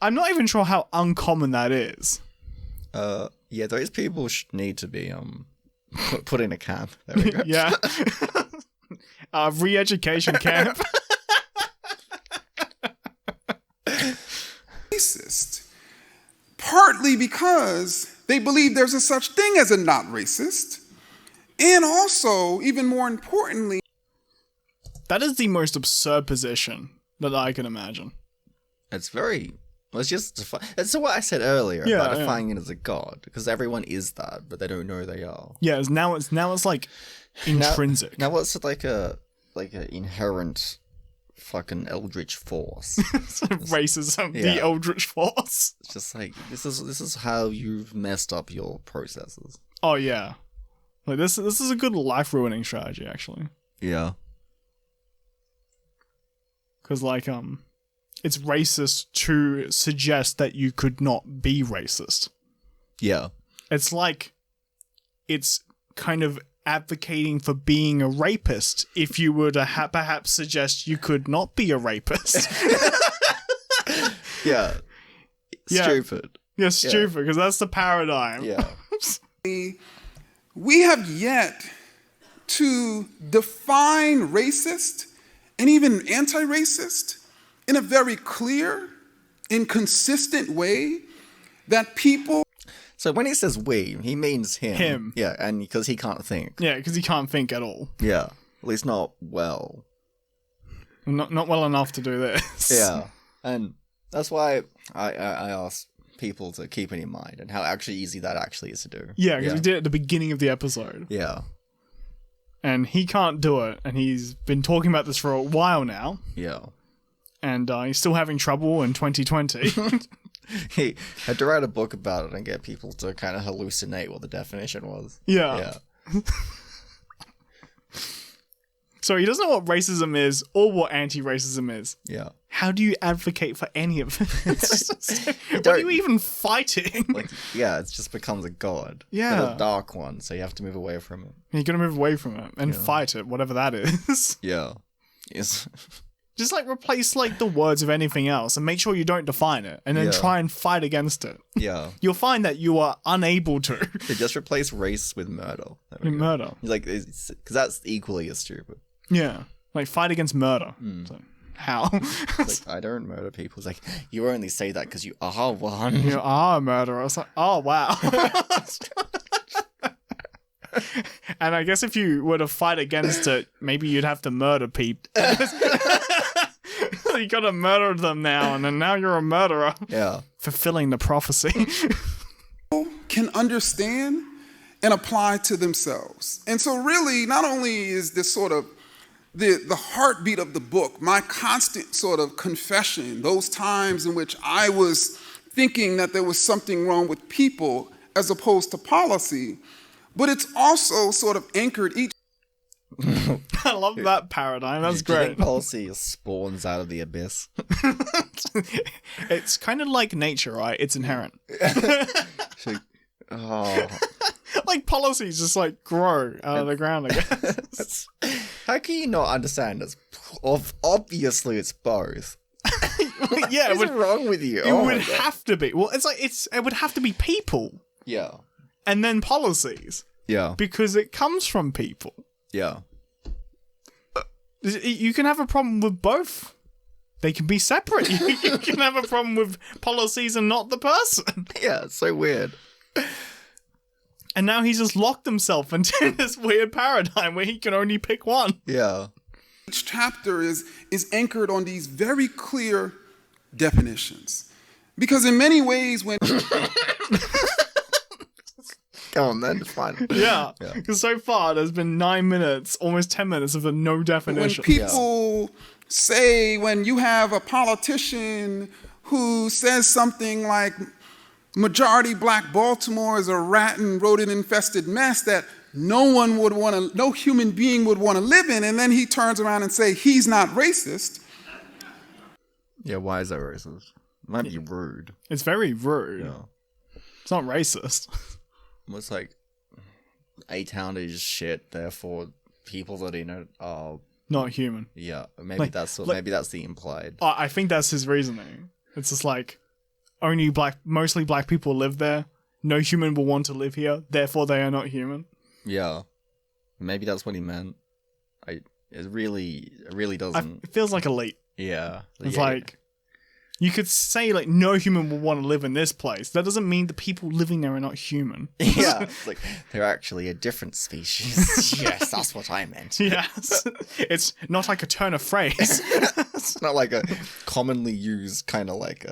I'm not even sure how uncommon that is. Yeah, those people need to be put in a camp. There we go. Yeah. Re-education camp. Racist, partly because they believe there's a such thing as a not racist, and also, even more importantly, That is the most absurd position that I can imagine. It's very. Let's just that's what I said earlier Yeah, about yeah. defining it as a god, because everyone is that, but they don't know they are. Yeah, now it's like intrinsic. Now what's like a inherent fucking eldritch force? Racism, the Yeah. eldritch force. It's just like this is how you've messed up your processes. Oh yeah, like this is a good life ruining strategy actually, Yeah. because like it's racist to suggest that you could not be racist. Yeah. It's like it's kind of advocating for being a rapist if you were to perhaps suggest you could not be a rapist. Yeah. Yeah. Stupid. Yeah, stupid, because that's the paradigm. Yeah. we have yet to define racist and even anti-racist in a very clear and consistent way that people... So when he says we, he means him. Him. Yeah, and because he can't think. Yeah, because he can't think at all. Yeah. At least not well. Not well enough to do this. Yeah. And that's why I asked people to keep it in mind and how actually easy that actually is to do. Yeah, because we did it at the beginning of the episode. Yeah. And he can't do it, and he's been talking about this for a while now, Yeah. and he's still having trouble in 2020. He had to write a book about it and get people to kind of hallucinate what the definition was. Yeah. Yeah. So he doesn't know what racism is or what anti-racism is. Yeah. How do you advocate for any of this? What are you even fighting? Like, yeah, it just becomes a god. Yeah. But a dark one, so you have to move away from it. You're gonna move away from it and fight it, whatever that is. Yeah. Yes. Just like replace like the words of anything else and make sure you don't define it and then Yeah. try and fight against it. Yeah. You'll find that you are unable to. They just replace race with murder. There we go. Murder. Like, because that's equally as stupid. Yeah. Like fight against murder. So, how? It's like, I don't murder people. It's like, you only say that because you are one. You are a murderer. It's like, oh wow. And I guess if you were to fight against it, maybe you'd have to murder people. You gotta murder them now, and then now you're a murderer. Yeah. Fulfilling the prophecy. can understand and apply to themselves. And so really, not only is this sort of the heartbeat of the book, my constant sort of confession, those times in which I was thinking that there was something wrong with people as opposed to policy, but it's also sort of anchored each... I love that paradigm. That's Do you great. think policy spawns out of the abyss? It's kind of like nature, right? It's inherent. Oh. Like policies just like grow out of the ground, I guess. How can you not understand this? Obviously, it's both. Yeah, What's wrong with you? it would have to be. Well, it would have to be people Yeah. and then policies. Yeah. because it comes from people. Yeah. You can have a problem with both. They can be separate. You can have a problem with policies and not the person. Yeah, it's so weird. And now he's just locked himself into this weird paradigm where he can only pick one. Yeah. Each chapter is anchored on these very clear definitions. Because in many ways, when Come on, then. It's fine. Yeah. Because so far, there's been 9 minutes, almost 10 minutes of a no definition. people say, when you have a politician who says something like, majority black Baltimore is a rat and rodent infested mess that no human being would want to live in, and then he turns around and say he's not racist. Yeah, why is that racist? It might be rude. It's very rude. Yeah. It's not racist. It's like A-Town is shit, therefore people that in it are Not human. yeah. Maybe Like- that's like- maybe that's the implied. I think that's his reasoning. It's just like, mostly black people live there. No human will want to live here, therefore they are not human. Yeah. Maybe that's what he meant. It really doesn't. It feels like elite. Yeah. It's yeah. like, you could say like no human will want to live in this place. That doesn't mean the people living there are not human. Yeah, it's like they're actually a different species. Yes, that's what I meant. Yes. It's not like a turn of phrase. It's not like a commonly used kind of like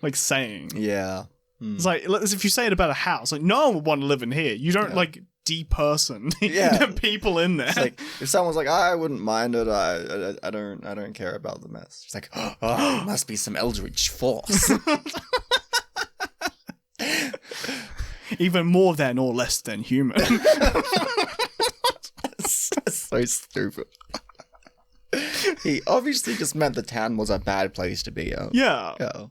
Like saying. yeah. It's like, if you say it about a house, like no one would want to live in here. You don't like de-person the people in there. It's like if someone's like, I wouldn't mind it. I don't care about the mess. It's like, oh, it must be some eldritch force. Even more than or less than human. That's so stupid. He obviously just meant the town was a bad place to be at. Yeah. Yeah.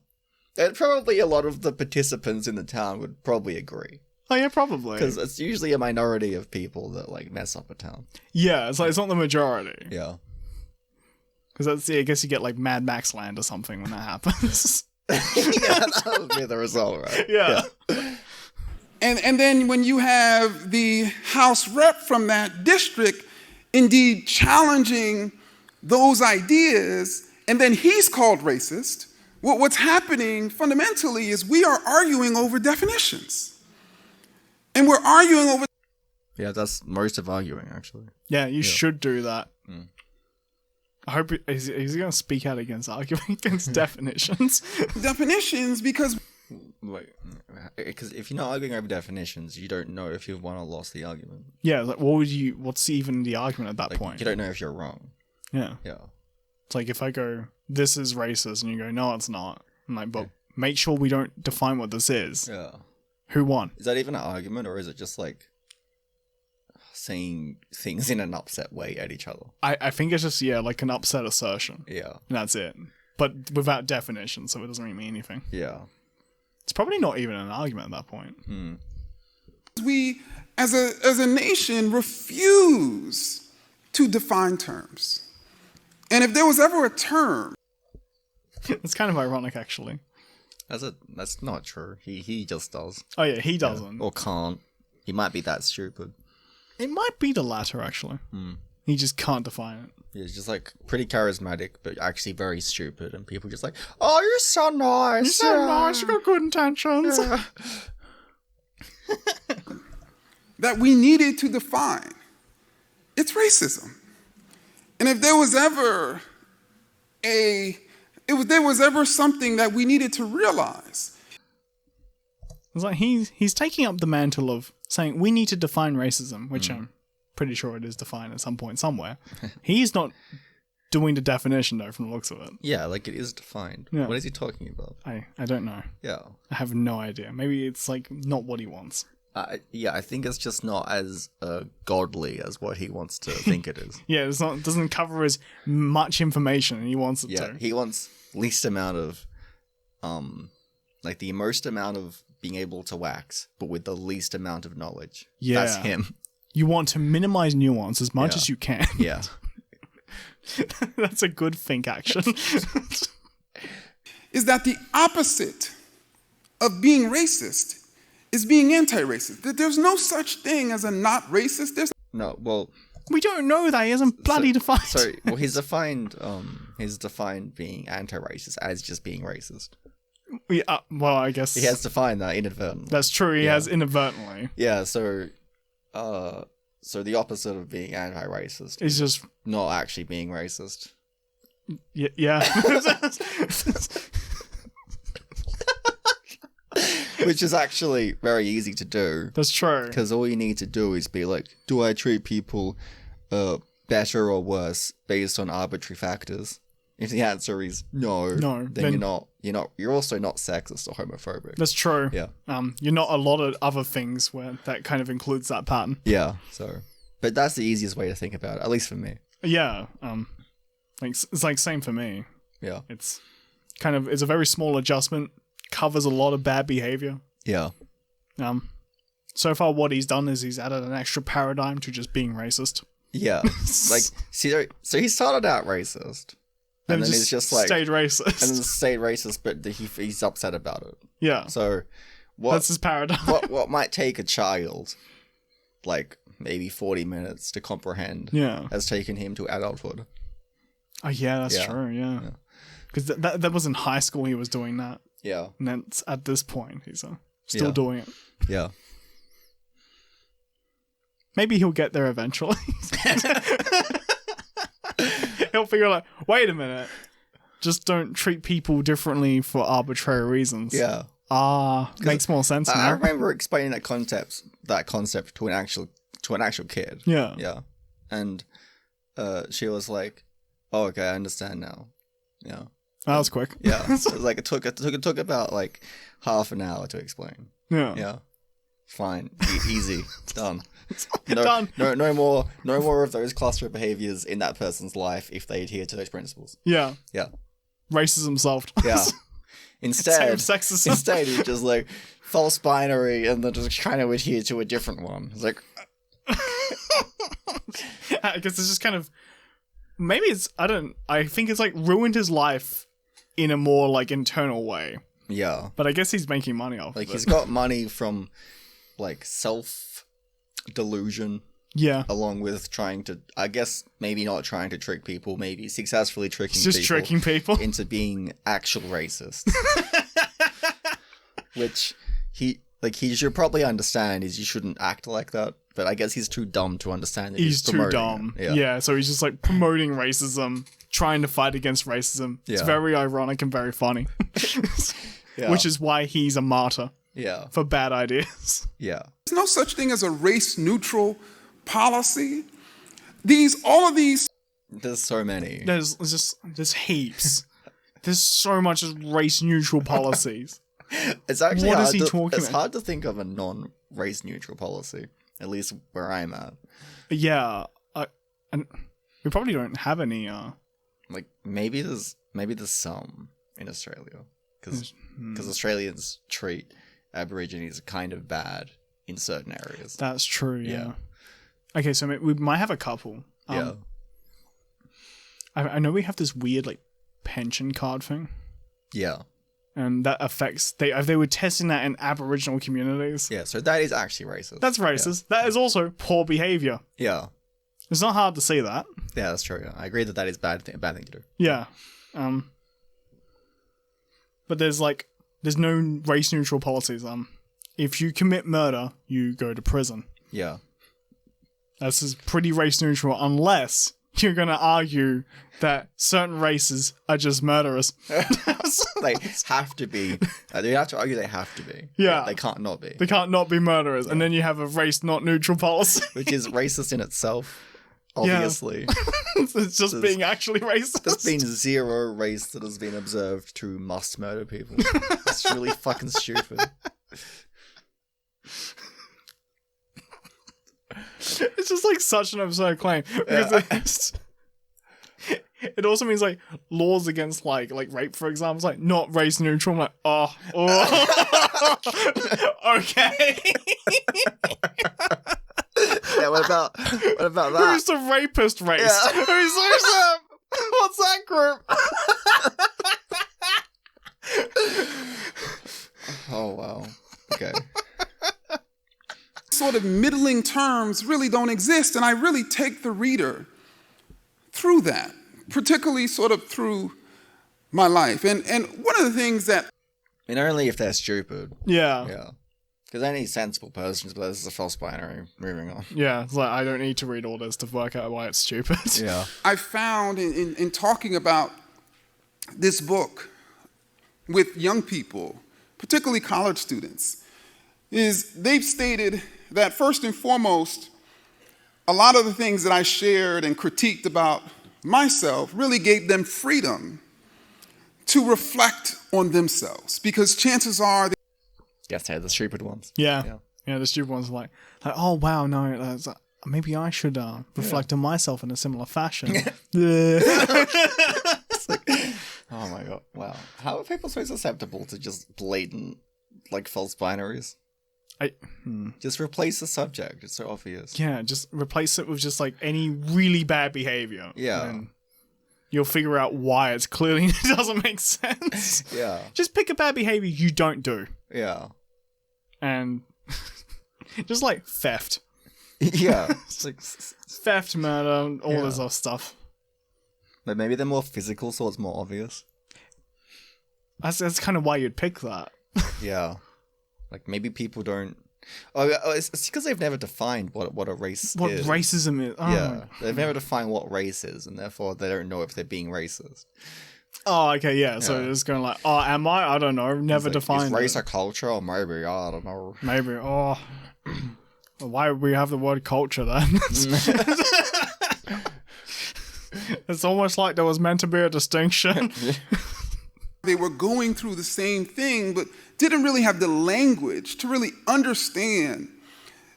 And probably a lot of the participants in the town would probably agree. Oh yeah, probably. Because it's usually a minority of people that like mess up a town. Yeah, it's like it's not the majority. Yeah. Because that's I guess you get like Mad Max Land or something when that happens. Yeah, that would be the result, right? Yeah. And then when you have the House rep from that district indeed challenging those ideas, and then he's called racist, what's happening fundamentally is we are arguing over definitions. And we're arguing over... Yeah, that's most of arguing, actually. Yeah, you should do that. I hope is he going to speak out against arguing against definitions. definitions because Because if you're not arguing over definitions, you don't know if you've won or lost the argument. Yeah, like what's even the argument at that Like, point? you don't know if you're wrong. Yeah. Yeah. It's like if I go, this is racist, and you go, no, it's not. I'm like, but make sure we don't define what this is. Yeah. Who won? Is that even an argument, or is it just like saying things in an upset way at each other? I think it's just, like an upset assertion. Yeah. And that's it. But without definition, so it doesn't really mean anything. Yeah. It's probably not even an argument at that point. we, as a nation, refuse to define terms. And if there was ever a term... It's kind of ironic, actually. That's not true. He just does. Oh, yeah, he doesn't. Or can't. He might be that stupid. It might be the latter, actually. He just can't define it. He's just like pretty charismatic, but actually very stupid, and people just like, oh, you're so nice. He's so nice, you got good intentions. that we needed to define. It's racism. And if there was ever something that we needed to realize. It's like he's taking up the mantle of saying we need to define racism, which I'm pretty sure it is defined at some point somewhere. He's not doing the definition though, from the looks of it. Yeah, like it is defined. Yeah. What is he talking about? I don't know. Yeah. I have no idea. Maybe it's like not what he wants. Yeah, I think it's just not as godly as what he wants to think it is. Yeah, it doesn't cover as much information and he wants it Yeah, to. he wants least amount of, like the most amount of being able to wax, but with the least amount of knowledge. Yeah. That's him. You want to minimize nuance as much as you can. Yeah. That's a good think action. Is that the opposite of being racist is being anti-racist. There's no such thing as a not racist. There's No, well, We don't know that. He hasn't bloody defined. so well, he's defined being anti-racist as just being racist. Well, I guess He has defined that inadvertently. that's true. He has inadvertently. Yeah, so the opposite of being anti-racist He's just not actually being racist. yeah. Which is actually very easy to do. That's true. Because all you need to do is be like, do I treat people better or worse based on arbitrary factors? If the answer is no, then you're also not sexist or homophobic. That's true. Yeah. You're not a lot of other things where that kind of includes that pattern. Yeah. But that's the easiest way to think about it, at least for me. Yeah. It's like same for me. Yeah. It's a very small adjustment, covers a lot of bad behavior. Yeah. So far what he's done is he's added an extra paradigm to just being racist. Yeah. Like, so he started out racist. And then he's just like stayed racist. And then stayed racist, but he's upset about it. Yeah. So that's his paradigm. what might take a child like maybe 40 minutes to comprehend has taken him to adulthood. Oh yeah, that's true, yeah. Because that was in high school he was doing that. Yeah. And then at this point he's still doing it. Yeah. Maybe he'll get there eventually. He'll figure like, wait a minute. Just don't treat people differently for arbitrary reasons. Yeah. Makes more sense now. I remember explaining that concept to an actual kid. Yeah. Yeah. And she was like, "Oh, okay, I understand now." Yeah. That was quick. Yeah. So it was like it took about like half an hour to explain. Yeah. Yeah. Fine. Easy. Done. Done. No more of those cluster behaviors in that person's life if they adhere to those principles. Yeah. Yeah. Racism solved. Yeah. Instead, sexism. he just like false binary and then just kind of adhere to a different one. It's like, I guess it's just kind of, maybe I think it's like ruined his life in a more like internal way. yeah. But I guess he's making money off Like of it. he's got money from like self delusion. Yeah. Along with trying to, I guess, maybe not trying to trick people, maybe successfully Tricking people into being actual racist. Which he should probably understand is you shouldn't act like that. But I guess he's too dumb to understand that he's too promoting dumb. it. Yeah, so he's just like promoting racism, trying to fight against racism. It's Yeah. very ironic and very funny. Yeah. Which is why he's a martyr Yeah. for bad ideas. Yeah. There's no such thing as a race-neutral policy. All of these There's so many. There's heaps. There's so much race neutral policies. It's actually What hard is he to, talking it's about? hard to think of a non-race neutral policy, at least where I'm at. Yeah, and we probably don't have any. Like maybe there's some in Australia because Australians treat Aborigines kind of bad in certain areas. That's true. Yeah. Okay, so we might have a couple. Yeah. I know we have this weird like pension card thing. Yeah. And that affects they were testing that in Aboriginal communities. Yeah. So that is actually racist. That's racist. That is also poor behavior. Yeah. It's not hard to see that. Yeah, that's true. Yeah. I agree that is a bad thing to do. Yeah. But there's no race neutral policies. If you commit murder, you go to prison. Yeah. This is pretty race neutral unless you're going to argue that certain races are just murderous. They have to be. You have to argue they have to be. Yeah. They can't not be. They can't not be murderers. And then you have a race not neutral policy. Which is racist in itself, obviously. It's just being actually racist. There's been zero race that has been observed to must murder people. It's really fucking stupid. It's just like such an absurd claim. Because it also means like laws against like rape, for example, is like not race neutral. I'm like, oh. Okay. Yeah, what about that? Who's the rapist race? Yeah. Who's that? What's that group? Oh wow. Okay. sort of middling terms really don't exist. And I really take the reader through that, particularly sort of through my life. And one of the things that... I mean, only if they're stupid. Yeah. Yeah. Because any sensible person, but this is a false binary. Moving on. Yeah, it's like, I don't need to read all this to work out why it's stupid. Yeah. I found in talking about this book with young people, particularly college students, is they've stated that first and foremost, a lot of the things that I shared and critiqued about myself really gave them freedom to reflect on themselves, because chances are Yes, the stupid ones. Yeah. Yeah, the stupid ones are like, oh, wow, no, that's, maybe I should reflect on myself in a similar fashion. It's like, oh my god, wow. How are people so susceptible to just blatant, like, false binaries? Just replace the subject. It's so obvious. Yeah, just replace it with just like any really bad behavior. Yeah. And you'll figure out why it's clearly it doesn't make sense. Yeah. Just pick a bad behavior you don't do. Yeah. And just like theft. Yeah. It's like, Theft, murder, all this other stuff. but maybe they're more physical, so it's more obvious. That's kind of why you'd pick that. Yeah. Like, maybe people don't... Oh, it's because they've never defined what a race What is. racism is. Oh. Yeah. They've never defined what race is, and therefore they don't know if they're being racist. Oh, okay, yeah. So it's going like, oh, am I? I don't know. Never It's like, defined is race it. a culture? Or maybe, I don't know. Maybe. Oh. Why would we have the word culture then? It's almost like there was meant to be a distinction. they were going through the same thing, but didn't really have the language to really understand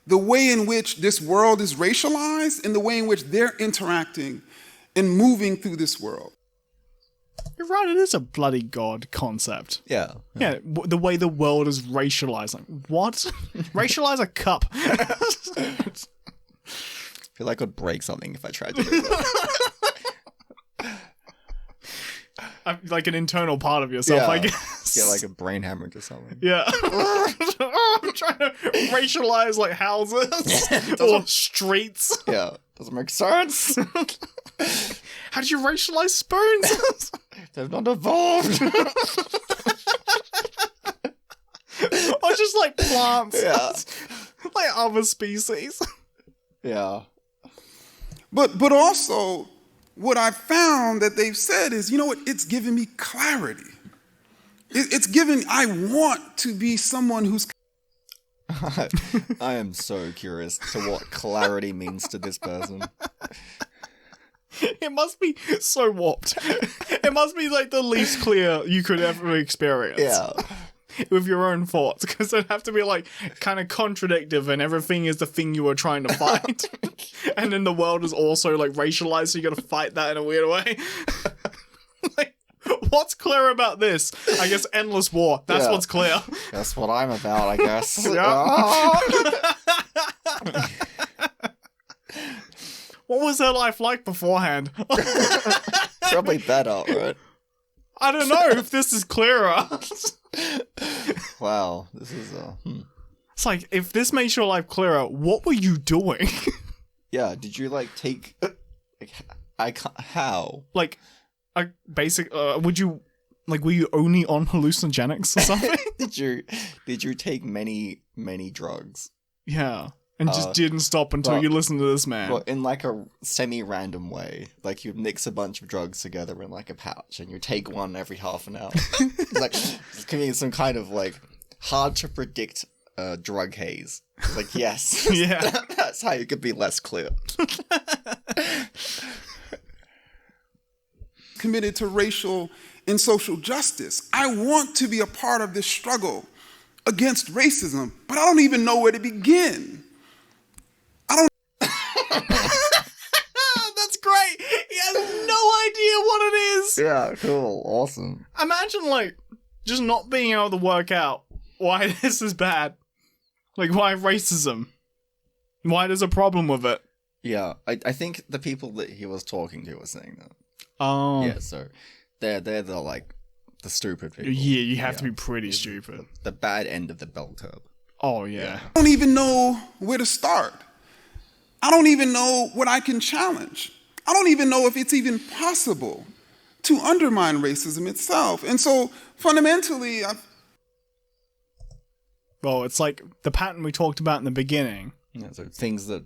the way in which this world is racialized and the way in which they're interacting and moving through this world. You're right, it is a bloody god concept. Yeah. Yeah, the way the world is racialized. Like, what? Racialize a cup. I feel like I'd break something if I tried to do that. Like an internal part of yourself, I guess. Get like a brain hemorrhage or something. Yeah. I'm trying to racialize like houses or streets. Yeah. Doesn't make sense. How did you racialize spoons? They've not evolved. Or just like plants. Yeah. Like other species. Yeah. But also, what I've found that they've said is, you know what, it's given me clarity. It's given, I want to be someone who's... I am so curious to what clarity means to this person. It must be so warped. It must be like the least clear you could ever experience. Yeah. With your own thoughts, because it'd have to be like kind of contradictive and everything is the thing you were trying to fight. And then the world is also like racialized, so you gotta fight that in a weird way. Like, what's clear about this? I guess endless war. That's what's clear. That's what I'm about, I guess. What was their life like beforehand? Probably better, right? I don't know if this is clearer. Wow, this is It's like, if this makes your life clearer, what were you doing? Yeah, did you like take like, I can't how? Like, a basic, would you, like, were you only on hallucinogenics or something? Did you take many drugs? Yeah. And just didn't stop until you listened to this man. Well, in like a semi-random way. Like you mix a bunch of drugs together in like a pouch and you take one every half an hour. Like it's giving some kind of like hard to predict drug haze. It's like, yes. Yeah. That's how you could be less clear. Committed to racial and social justice. I want to be a part of this struggle against racism, but I don't even know where to begin. That's great. He has no idea what it is. Yeah, cool. Awesome. Imagine, like, just not being able to work out why this is bad. Like, why racism? Why there's a problem with it? Yeah, I think the people that he was talking to were saying that. Oh. Yeah, so they're the like the stupid people. Yeah, you have to be pretty stupid. The bad end of the bell curve. Oh, yeah. I don't even know where to start. I don't even know what I can challenge. I don't even know if it's even possible to undermine racism itself. And so fundamentally, Well, it's like the pattern we talked about in the beginning. Yeah, so things that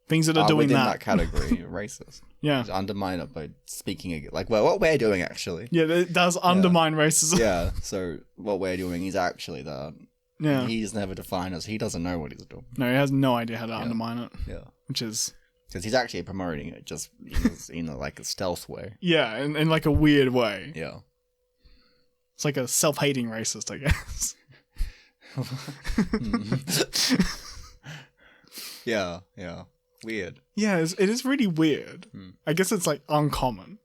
Things that are doing within that. that category are racist. Yeah. Just undermine it by speaking like, well, what we're doing actually. Yeah, it does undermine racism. Yeah, so what we're doing is actually that. Yeah. He's never defined us. He doesn't know what he's doing. No, he has no idea how to undermine it. Yeah. Which is... Because he's actually promoting it just in like a stealth way. Yeah, in like a weird way. Yeah. It's like a self-hating racist, I guess. Yeah. Weird. Yeah, it is really weird. I guess it's like uncommon.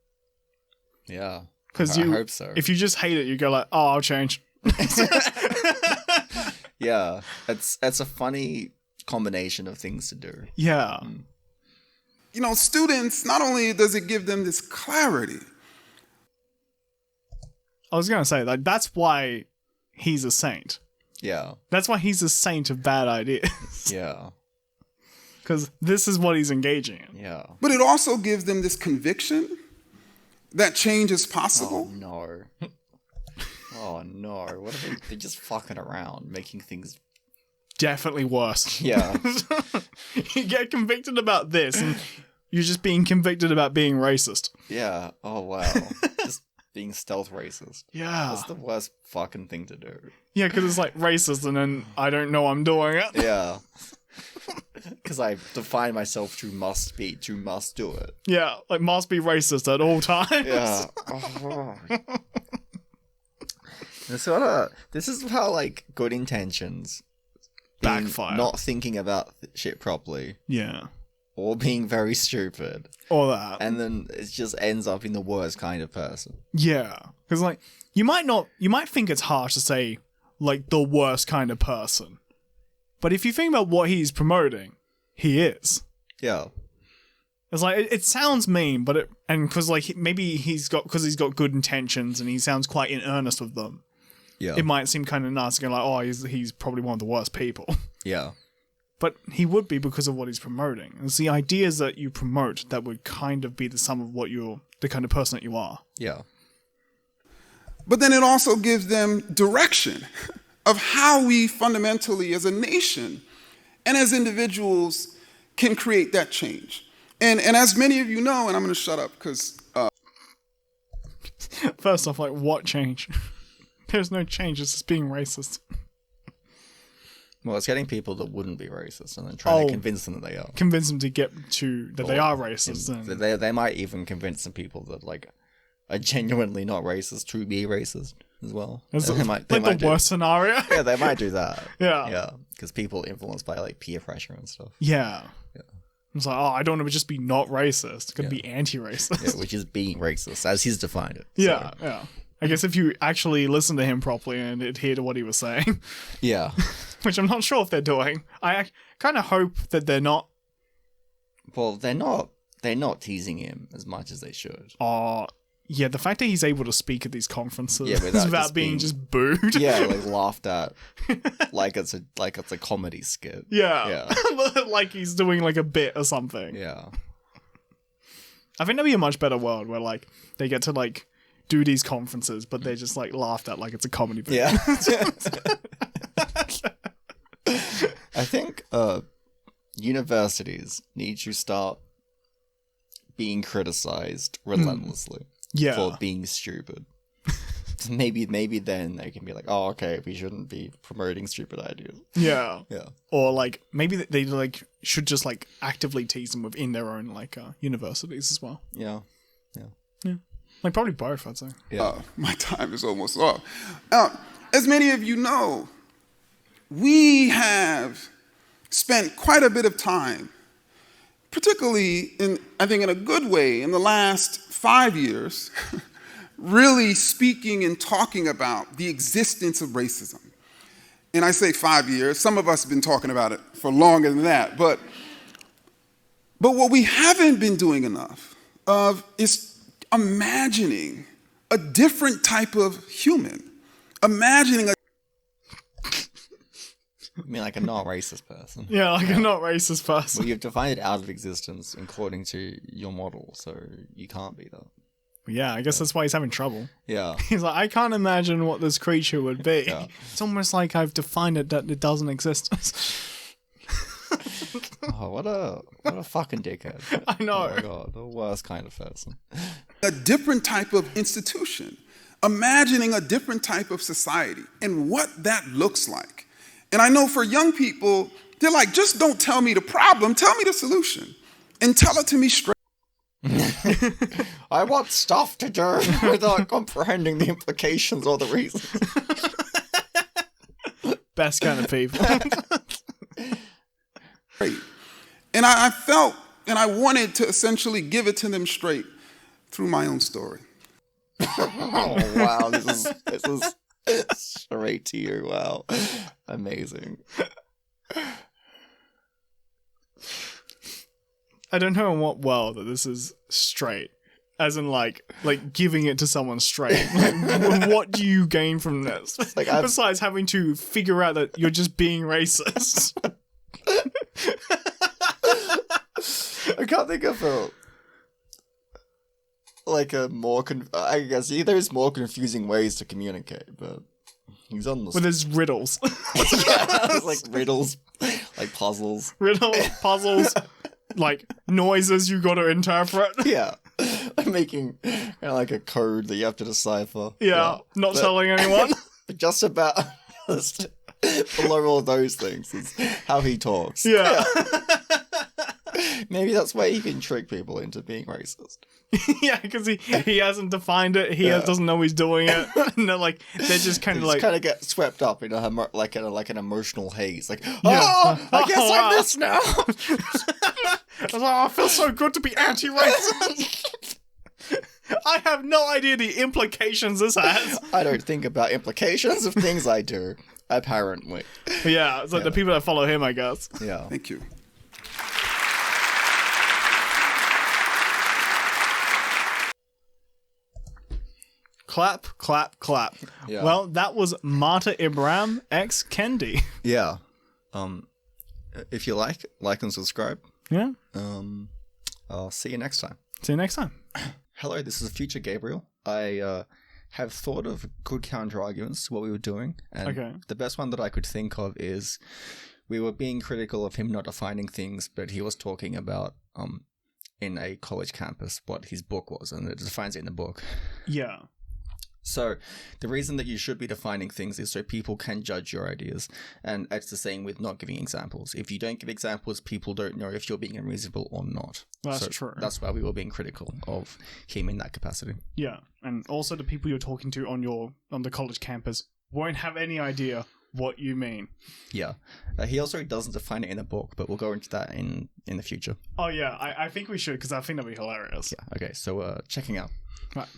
Yeah. Because I hope so. If you just hate it, you go like, oh, I'll change. Yeah. It's a funny combination of things to do. Yeah. students, not only does it give them this clarity, I was going to say, like, that's why he's a saint. Yeah. That's why he's a saint of bad ideas. Yeah. Because this is what he's engaging in. Yeah. but it also gives them this conviction that change is possible. Oh no. Oh no. What are they're just fucking around, making things. Definitely worse. Yeah. You get convicted about this, and you're just being convicted about being racist. Yeah. Oh wow. Just being stealth racist. Yeah. That's the worst fucking thing to do. Yeah, because it's like racist, and then I don't know I'm doing it. Yeah. Because I define myself to must do it. Yeah, like must be racist at all times. Yeah. Oh. This is how like good intentions being Backfire. not thinking about shit properly, Yeah. or being very stupid, Or that. and then it just ends up in the worst kind of person. Yeah. Because, like, you might think it's harsh to say, like, the worst kind of person. But if you think about what he's promoting, he is. Yeah. It's like, it sounds mean, but because, like, maybe he's got good intentions and he sounds quite in earnest with them. Yeah. It might seem kind of nice to go like, oh, he's probably one of the worst people. Yeah. But he would be because of what he's promoting. It's the ideas that you promote that would kind of be the sum of what the kind of person that you are. Yeah. But then it also gives them direction of how we fundamentally as a nation and as individuals can create that change. And as many of you know, and I'm going to shut up because... First off, like, what change? There's no change, it's just being racist. Well, it's getting people that wouldn't be racist and then trying to convince them that they are. Convince them to get to that they are racist. And They might even convince some people that like are genuinely not racist to be racist as well. It's They like might the worst scenario. Yeah, they might do that. Yeah. Yeah, because people influenced by like peer pressure and stuff. Yeah. Yeah. It's like, oh, I don't want to just be not racist. It's going to be anti-racist. Yeah, which is being racist, as he's defined it. So, Yeah, yeah. I guess if you actually listen to him properly and adhere to what he was saying, yeah. which I'm not sure if they're doing, I kind of hope that they're not. Well, they're not teasing him as much as they should. Yeah, the fact that he's able to speak at these conferences without without just being being- just booed. Yeah, like laughed at, like it's a comedy skit. Yeah. Like he's doing like a bit or something. Yeah. I think that'd be a much better world where like they get to like do these conferences, but they're just like laughed at like it's a comedy bit. Yeah. I think universities need to start being criticized relentlessly Yeah. for being stupid. Maybe then they can be like, oh, okay, we shouldn't be promoting stupid ideas. Yeah. Yeah. Or like maybe they like should just like actively tease them within their own like universities as well. Yeah. Like probably both, I'd say. Yeah. My time is almost up. As many of you know, we have spent quite a bit of time, particularly I think in a good way, in the last 5 years, really speaking and talking about the existence of racism. And I say 5 years, some of us have been talking about it for longer than that, but what we haven't been doing enough of is imagining a different type of human, imagining mean, like a not-racist person. Yeah, like a not racist person. Well, you've defined it out of existence according to your model, so you can't be that. Yeah, I guess that's why he's having trouble. Yeah. He's like, I can't imagine what this creature would be. Yeah. It's almost like I've defined it that it doesn't exist. Oh, what a fucking dickhead. I know. Oh my god, the worst kind of person. A different type of institution, imagining a different type of society and what that looks like. And I know for young people, they're like, just don't tell me the problem, tell me the solution. And tell it to me straight. I want stuff to do without comprehending the implications or the reasons. Best kind of people. And I felt and I wanted to essentially give it to them straight through my own story. Oh wow, this is straight to you. Wow. Amazing. I don't know in what world that this is straight. As in, like giving it to someone straight. Like, what do you gain from this? Like besides having to figure out that you're just being racist. I can't think of a more I guess there's more confusing ways to communicate, but he's on the With his riddles. yeah, like riddles, like puzzles. Riddles, puzzles, like noises you gotta interpret. Yeah. Making kind of like a code that you have to decipher. Yeah, not telling anyone. Just about below all those things is how he talks. Yeah. Maybe that's why he can trick people into being racist. Yeah, because he hasn't defined it. He doesn't know he's doing it. And they're just kind of like kind of get swept up in an emotional haze. Like, oh, I guess I'm this now. I feel so good to be anti-racist. I have no idea the implications this has. I don't think about implications of things I do, apparently. Yeah, it's like the people that follow him, I guess. Yeah. Thank you. Clap, clap, clap. Yeah. Well, that was Marta Ibram X Kendi. Yeah. If you like and subscribe. Yeah. I'll see you next time. See you next time. Hello, this is Future Gabriel. I have thought of good counter arguments to what we were doing, and the best one that I could think of is we were being critical of him not defining things, but he was talking about in a college campus what his book was, and it defines it in the book. Yeah. So the reason that you should be defining things is so people can judge your ideas. And it's the same with not giving examples. If you don't give examples, people don't know if you're being unreasonable or not. That's true. That's why we were being critical of him in that capacity. Yeah. And also the people you're talking to on the college campus won't have any idea what you mean. Yeah. He also doesn't define it in the book, but we'll go into that in the future. Oh yeah, I think we should, because I think that'd be hilarious. Yeah. Okay. So checking out. Right.